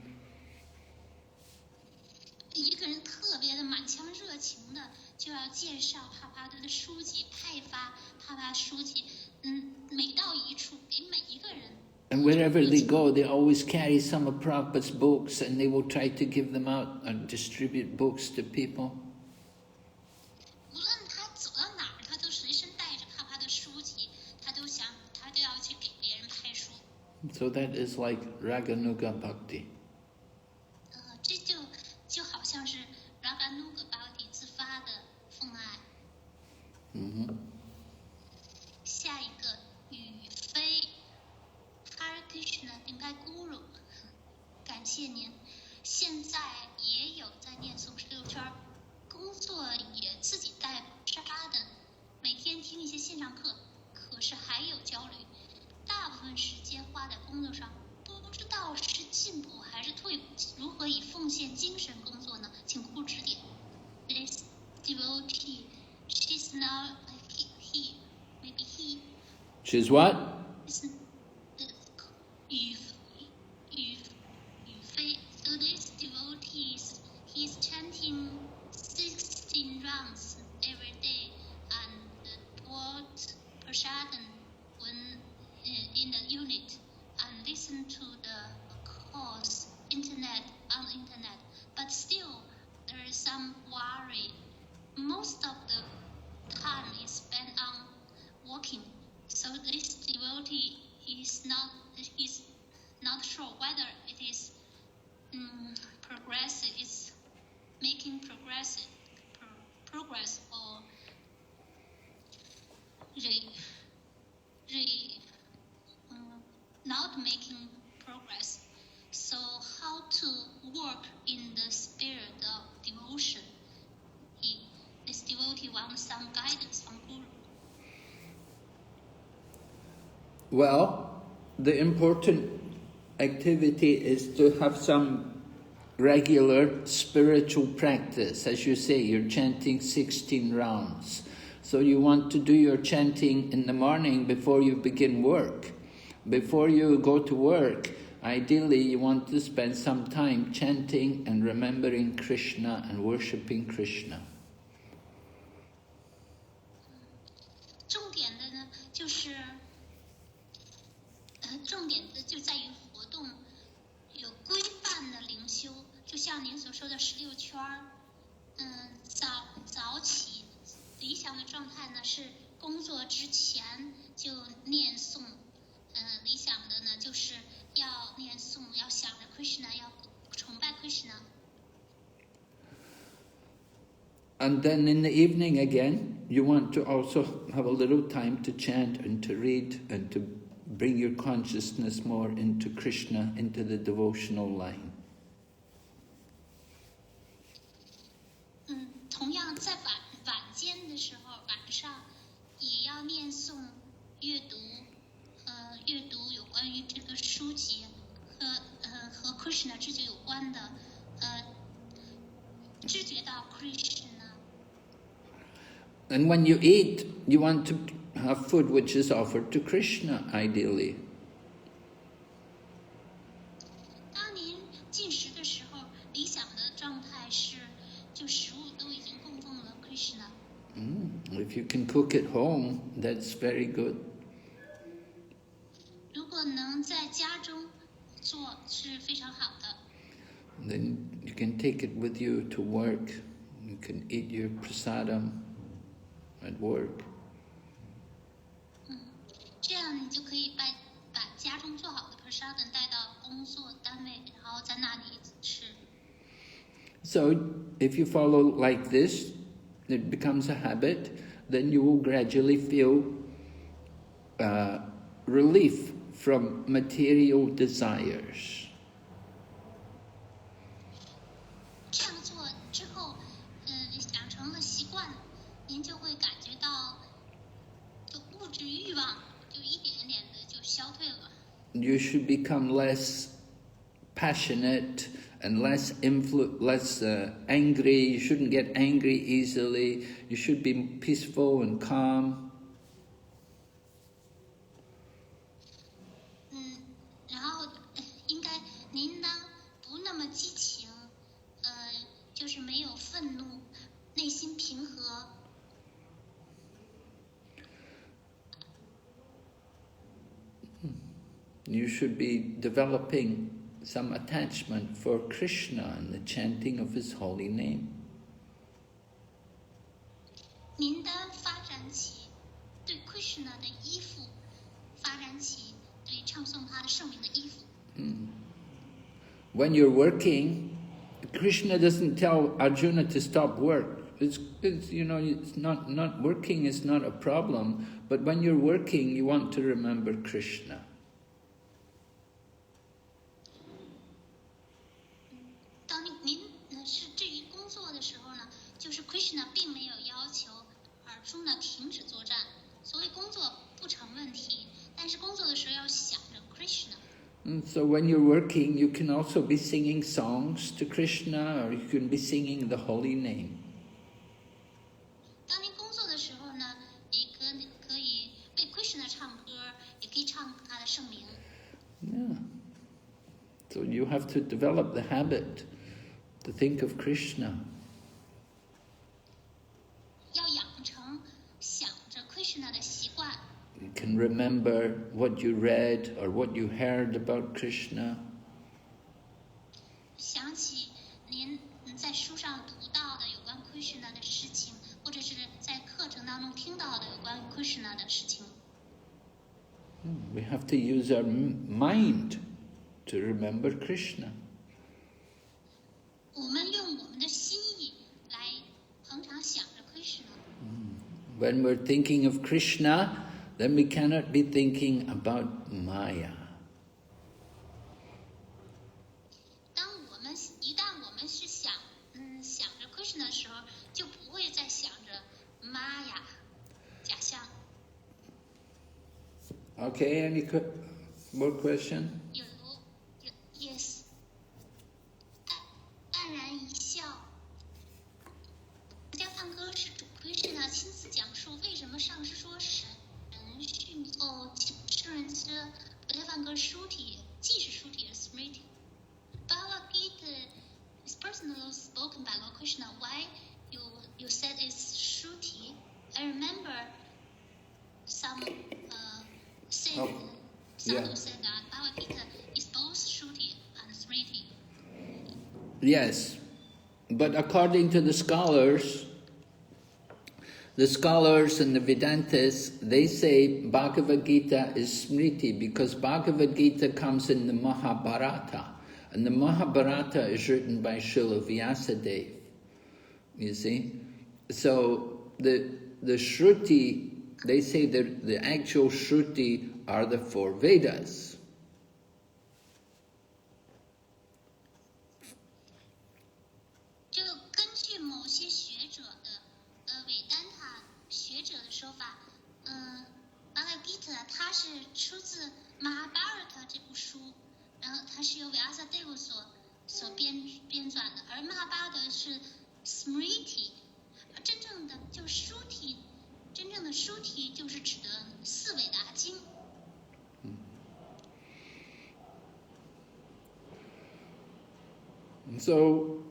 一个人特别的满腔热情的，就要介绍帕帕的书籍，派发帕帕书籍，每到一处给每一个人。And wherever they go, they always carry some of Prabhupada's books, and they will try to give them out and distribute books to people. 无论他走到哪儿，他都随身带着帕帕的书籍，他都要去给别人派书。So that is like Raganuga Bhakti. 这就好像是 Raganuga Bhakti 自发的奉爱。下一个宇飞 Hare Krishna 顶拜 Guru， 感谢您。现在也有在念诵16圈，工作也自己带沙的，每天听一些线上课，可是还有焦虑，大部分时间花在工作上，不知道是进步还是退步，如何以奉献精神工作呢？请Guru指点。This devotee, she's now maybe he. She's what? So this devotee, he's chanting 16 rounds every day and bought prasadam when in the unit and listen to the course on internet. But still, there is some worry. Most of the time is spent on walking. So this devotee is not sure whether it is progressive, is making progress or not making progress. So how to work in the spirit of devotion? This devotee wants some guidance from Guru. Well, the important activity is to have some regular spiritual practice. As you say, you're chanting 16 rounds. So you want to do your chanting in the morning before you begin work. Before you go to work, ideally you want to spend some time chanting and remembering Krishna and worshipping Krishna. 重点的就在于活动有规范的灵修，就像您所说的16圈儿。早起，理想的状态呢是工作之前就念诵，理想的呢就是要念诵，要想着 Krishna， 要崇拜 Krishna。And then in the evening again, you want to also have a little time to chant and to read and to bring your consciousness more into Krishna, into the devotional line. 同样在晚间的时候，晚上也要念诵、阅读有关于这个书籍和 Krishna 知觉有关的，知觉到 Krishna。And when you eat, you want to have food which is offered to Krishna, ideally. 当您进食的时候，理想的状态是，就食物都已经供奉了 Krishna。If you can cook at home, that's very good. 如果能在家中做，是非常好的。Then you can take it with you to work. You can eat your prasadam at work. 这样你就可以把家中做好的 prasadam 带到工作单位，然后在那里吃。So if you follow like this, it becomes a habit, then you will gradually feel relief from material desires. 这样做之后，养成了习惯，您就会感觉到，就物质欲望就一点一点的就消退了。You should become less passionate and less angry. You shouldn't get angry easily. You should be peaceful and calm. 然后应该您呢不那么激情，就是没有愤怒，内心平和。You should be developing some attachment for Krishna and the chanting of his holy name. 您的发展起对 Krishna 的依附，发展起对唱诵他的圣名的依附。When you're working, Krishna doesn't tell Arjuna to stop work. It's not working is not a problem, but when you're working, you want to remember Krishna. 当您是至于工作的时候呢，就是 Krishna 并没有要求Arjuna 停止作战，所以工作不成问题，但是工作的时候要想着 Krishna。So when you're working, you can also be singing songs to Krishna, or you can be singing the holy name. 当您工作的时候呢，也可以为 Krishna 唱歌，也可以唱他的圣名。Yeah. So you have to develop the habit to think of Krishna. 要养成想着 Krishna 的习惯。You can remember what you read or what you heard about Krishna. 想起您在书上读到的有关 Krishna 的事情，或者是在课程当中听到的有关 Krishna 的事情。We have to use our mind to remember Krishna. 我们用我们的心意来恒常想着 Krishna。When we're thinking of Krishna, then we cannot be thinking about Maya. 一旦我们是想着 Krishna 的时候，就不会再想着 Maya 假象。Okay, any more question? Yes。淡然一笑。大家唱歌是主 Krishna 亲自讲述为什么上师说神训圣人之不太放歌书体，既是书体的 Smriti。Bhagavad Gita is personally spoken by Lord Krishna. Why you said it's Shruti? I remember some sadhu said that Bhagavad Gita is both Shruti and Smriti. Yes, but according to the scholars and the Vedantas, they say Bhagavad Gita is Smriti because Bhagavad Gita comes in the Mahabharata. And the Mahabharata is written by Srila Vyasadeva, you see. So the Shruti, they say that the actual Shruti are the 4 Vedas. 就根据某些学者的韦丹塔学者的说法，Bhagavad Gita 它是出自 Mahabharata 这部书。然后它是由Vyasadeva所编纂的，而Mahabharata是 Smriti， 而真正的书体就是指的4韦达经。So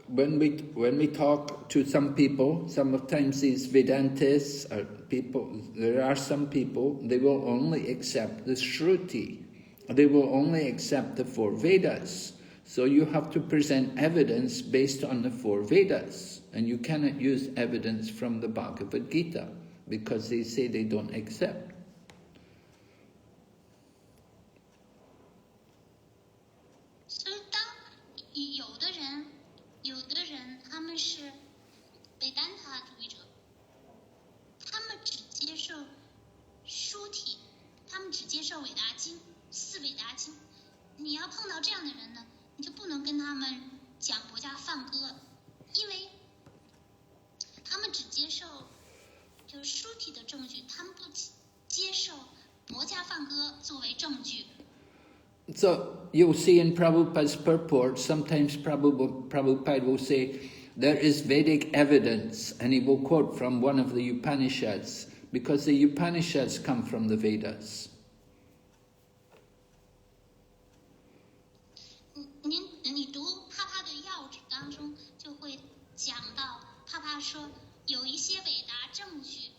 when we talk to some people, sometimes these Vedantists or people, there are some people, they will only accept the Shruti. They will only accept the 4 Vedas. So you have to present evidence based on the 4 Vedas. And you cannot use evidence from the Bhagavad Gita because they say they don't accept. 所以当有的人他们是韦丹塔主义者，他们只接受书体，他们只接受韦达经。4韦达经，你要碰到这样的人呢，你就不能跟他们讲佛家法放歌，因为他们只接受就是书体的证据，他们不接受佛家放歌作为证据。So you'll see in Prabhupada's purport, sometimes Prabhupada will say, there is Vedic evidence, and he will quote from one of the Upanishads, because the Upanishads come from the Vedas. 你读帕帕的要旨当中就会讲到，帕帕说有一些伟达证据，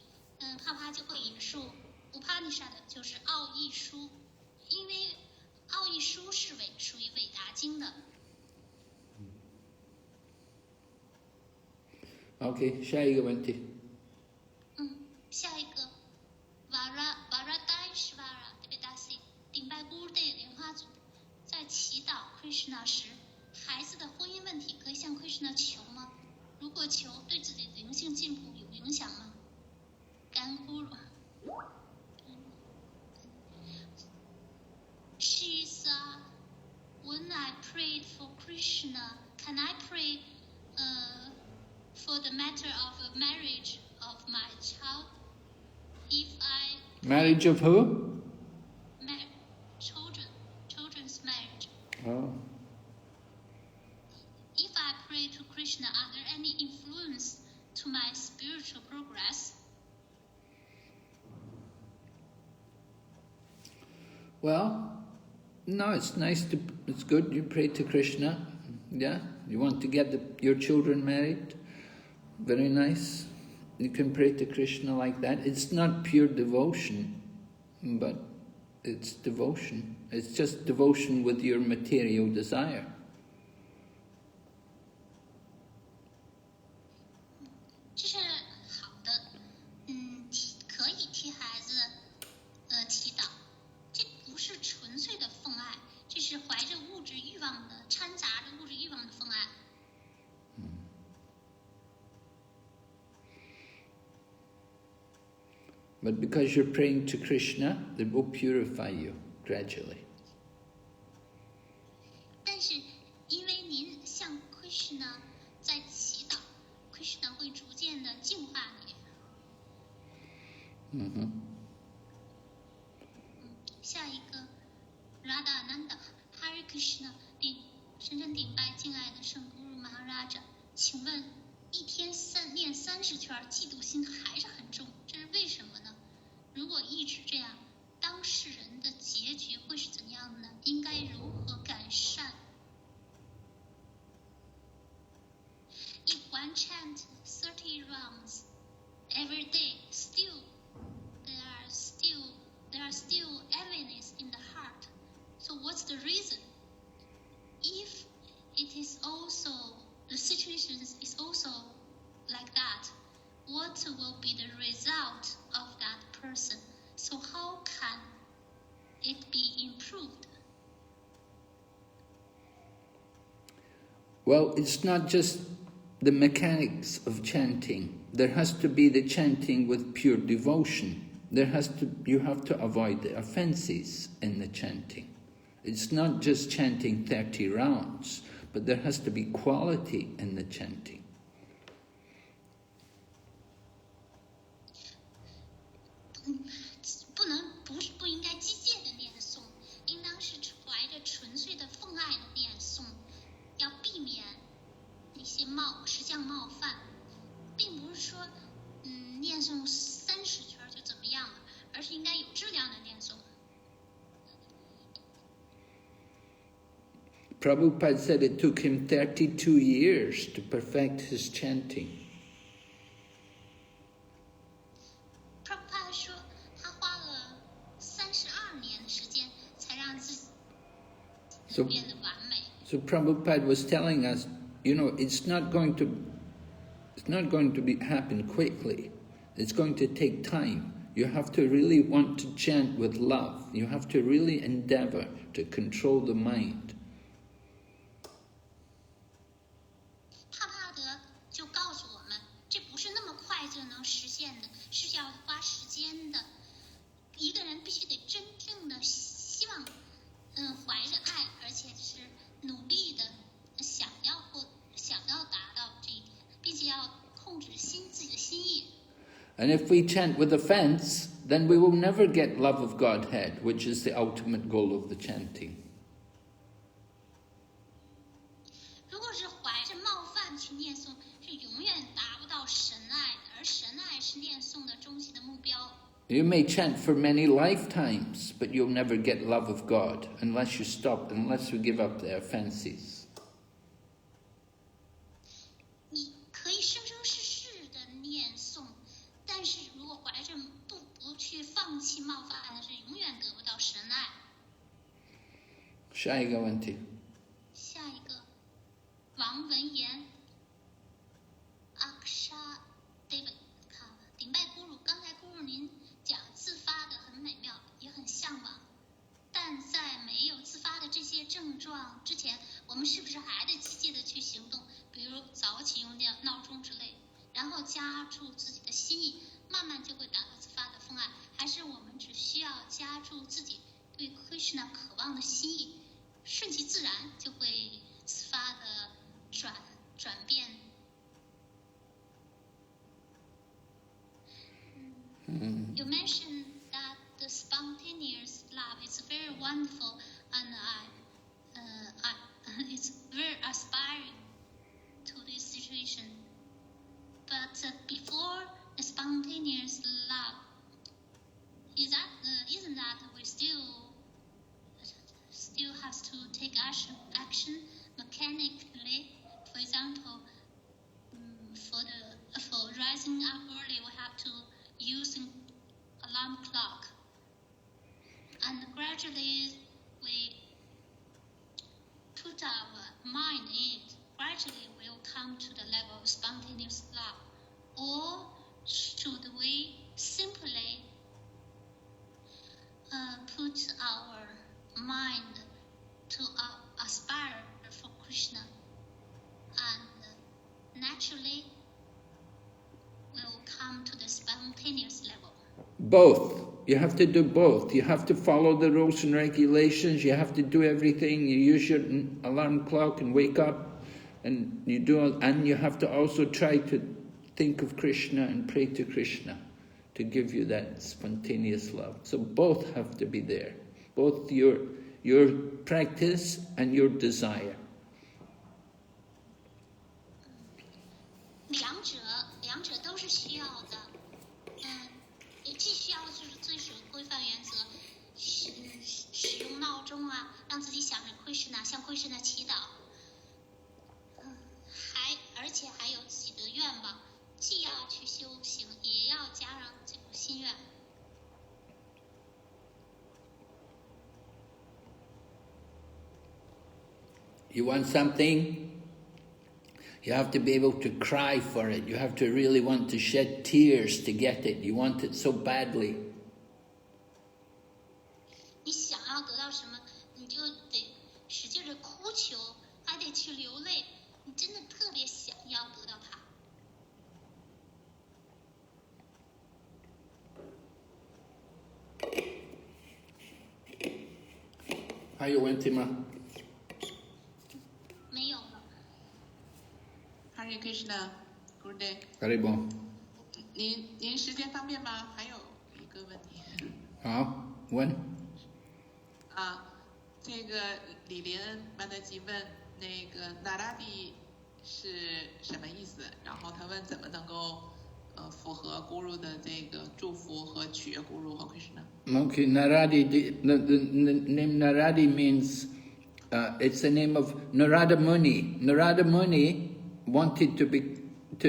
帕帕就会引述 Upanishad， 就是奥义书，因为奥义书是属于伟达经的。Okay, 下一个问题。下一个 Varadashvara Devidasi 顶拜姑的莲花组，在祈祷 Krishna 时，孩子的婚姻问题可以向 Krishna 求吗？如果求，对自己的灵性进步有影响吗？感恩姑。She's when I prayed for Krishna, can I pray for the matter of a marriage of my child? If I Marriage of who? Children's marriage. Oh. If I pray to Krishna, are there any influence to my spiritual progress? Well, no, it's good you pray to Krishna. Yeah, you want to get your children married? Very nice. You can pray to Krishna like that. It's not pure devotion, but it's devotion. It's just devotion with your material desire. 这是好的，可以替孩子祈祷，这不是纯粹的奉爱，这是怀着物质欲望的，掺杂着物质欲望的奉爱。But because you're praying to Krishna, it will purify you gradually. 但是因为您向 Krishna 在祈祷 ，Krishna 会逐渐的净化你。下一个 Radha Ananda Hare Krishna 深深顶拜敬爱的圣姑如 Maharaja， 请问一天念30圈，嫉妒心还是很重，这是为什么呢？如果一直这样，当事人的结局会是怎样的呢？应该如何改善 ？If one chant 30 rounds every day, there are still heaviness in the heart. So what's the reason? If it is also the situation is also like that, what will be the result of that person? So how can it be improved? Well, it's not just the mechanics of chanting. There has to be the chanting with pure devotion. You have to avoid the offenses in the chanting. It's not just chanting 30 rounds, but there has to be quality in the chanting. 不应该机械的念诵，应当是怀着纯粹的奉爱的念诵，要避免一些实相冒犯，并不是说念诵30圈就怎么样了，而是应该有质量的念诵。Prabhupada said it took him 32 years to perfect his chanting. So Prabhupada was telling us, it's not going to happen quickly. It's going to take time. You have to really want to chant with love. You have to really endeavor to control the mind. 帕帕德就告诉我们，这不是那么快就能实现的，是要花时间的。一个人必须得真正的希望，怀着爱，而且是努力的想要 And if we chant with offense, then we will never get love of Godhead, which is the ultimate goal of the chanting. 如果是怀着冒犯去念诵，是永远达不到神爱的，而神爱是念诵的终极的目标。You may chant for many lifetimes, but you'll never get love of God unless you stop, unless you give up the offenses. 你可以生生世世的念诵，但是如果怀着不去放弃冒犯，是永远得不到神爱。下一个问题。下一个，王文言。Aksha David 看了，顶拜咕噜，刚才咕噜您讲自发的很美妙，也很向往，但在没有自发的这些症状之前，我们是不是还得积极的去行动？比如早起用闹钟之类，然后加注自己的心意，慢慢就会达到自发的风爱。还是我们只需要加注自己对 Krishna 渴望的心意，顺其自然就会自发的转变。You mentioned that the spontaneous love is very wonderful, and it's very aspiring to this situation. But before the spontaneous love, isn't that we still has to take action mechanically? For example, for rising up early, we have to use an alarm clock, and gradually we put our mind in it. Gradually, we'll come to the level of spontaneous love. Or should we simply put our mind to aspire for Krishna, and naturally we'll come to the spontaneous level? Both. You have to do both. You have to follow the rules and regulations. You have to do everything. You use your alarm clock and wake up, and you have to also try to think of Krishna and pray to Krishna to give you that spontaneous love. So both have to be there. Both your practice and your desire. 两者都是需要的。也既需要就是遵守规范原则，使用闹钟啊，让自己想着 Krishna， 向 Krishna 祈祷。而且还有自己的愿望，既要去修行，也要加上这个心愿。You want something? You have to be able to cry for it. You have to really want to shed tears to get it. You want it so badly. 你想要得到什么，你就得使劲的哭求，还得去流泪。你真的特别想要得到它。还有问题吗？没有了。Hare Krishna, Good day. Haribo. 您时间方便吗？还有一个问题。好，问。这个李林曼德吉问那个那拉蒂是什么意思？然后他问怎么能够符合 Guru 的这个祝福和取悦 Guru 和 Krishna。Okay, Naradi. The name Naradi means it's the name of Narada Muni. Narada Muni wanted to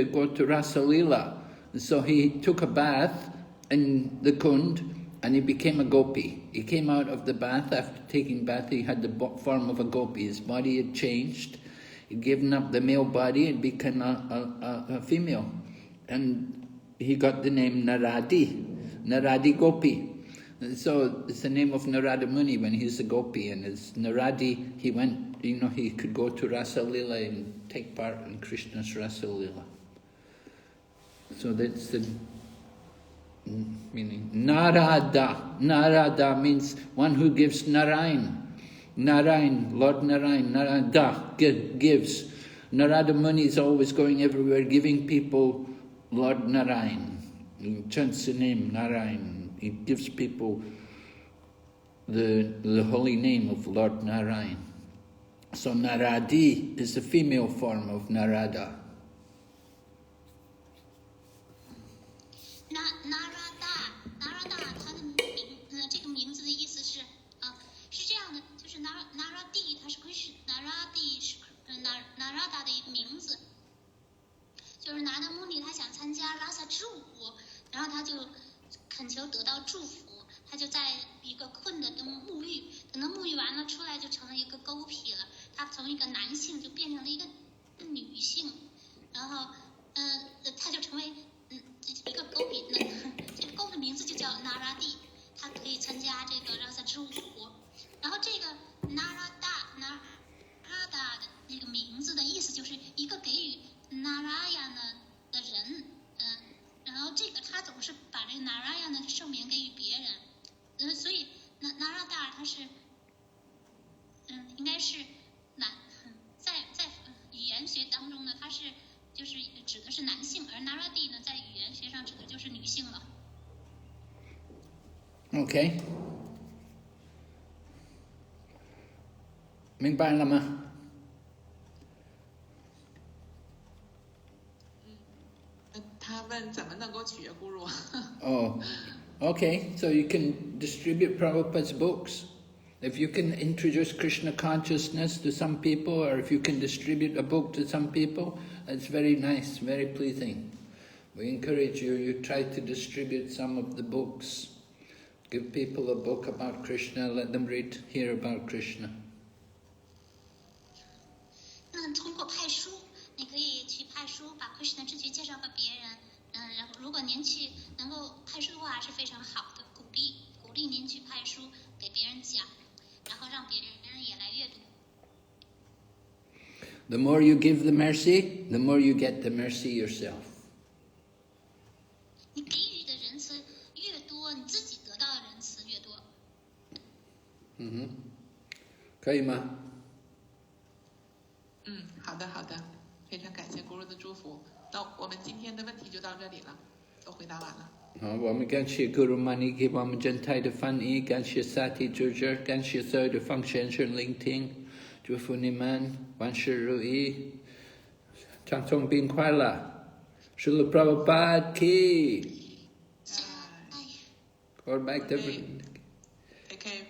go to Rasalila, so he took a bath in the Kund and he became a gopi. He came out of the bath. After taking bath, he had the form of a gopi. His body had changed. He'd given up the male body and become a female. And he got the name Naradi Gopi. So it's the name of Narada Muni when he's a gopi. And as Naradi, he went, he could go to Rasalila and take part in Krishna's Rasalila. So that's the meaning. Narada means one who gives Narayan. Narayan, Lord Narayan. Narada gives. Narada Muni is always going everywhere giving people Lord Narayan. chants the name Narayan. It gives people the holy name of Lord Narayan. So Naradi is the female form of Narada. Narada 它的这个名字的意思是是这样的，就是 Naradi 它是 Naradi 是Narada 的一个名字，就是拿达穆尼他想参加拉萨之舞，然后他就恳求得到祝福，他就在一个困的沐浴，等到沐浴完了出来就成了一个狗皮了，他从一个男性就变成了一个女性，然后他就成为一个狗皮，这个狗的名字就叫 Naradi， 他可以参加这个拉萨之舞，然后这个 Narada 的那个名字的意思就是一个给予 Narayana 的人，然后这个他总是把这个 Narayana 的圣名给予别人，所以 Narada 他是，应该是在语言学当中呢，它是就是指的是男性，而 Naradi 呢在语言学上指的就是女性了。OK， 明白了吗？他问怎么能够取悦咕噜Oh, okay. So you can distribute Prabhupada's books. If you can introduce Krishna consciousness to some people, or if you can distribute a book to some people, that's very nice, very pleasing. We encourage you, you try to distribute some of the books. Give people a book about Krishna, let them hear about Krishna. 通过派书，你可以去派书，把 Krishna 知觉介绍给别人。然后如果您去能够派书的话，是非常好的，鼓励您去派书给别人讲，然后让别人也来阅读。The more you give the mercy, the more you get the mercy yourself. 你给予的仁慈越多，你自己得到的仁慈越多。可以吗？好的，非常感谢咕噜的祝福。那我们今天的问题就到这里了，都回答完了。好，我们感谢 Guru Mani 给我们真泰的翻译，感谢 Sati 主持，感谢所有的奉献者聆听，祝福你们万事如意，长寿并快乐。Srila Prabhupada ki. Or back to Take care.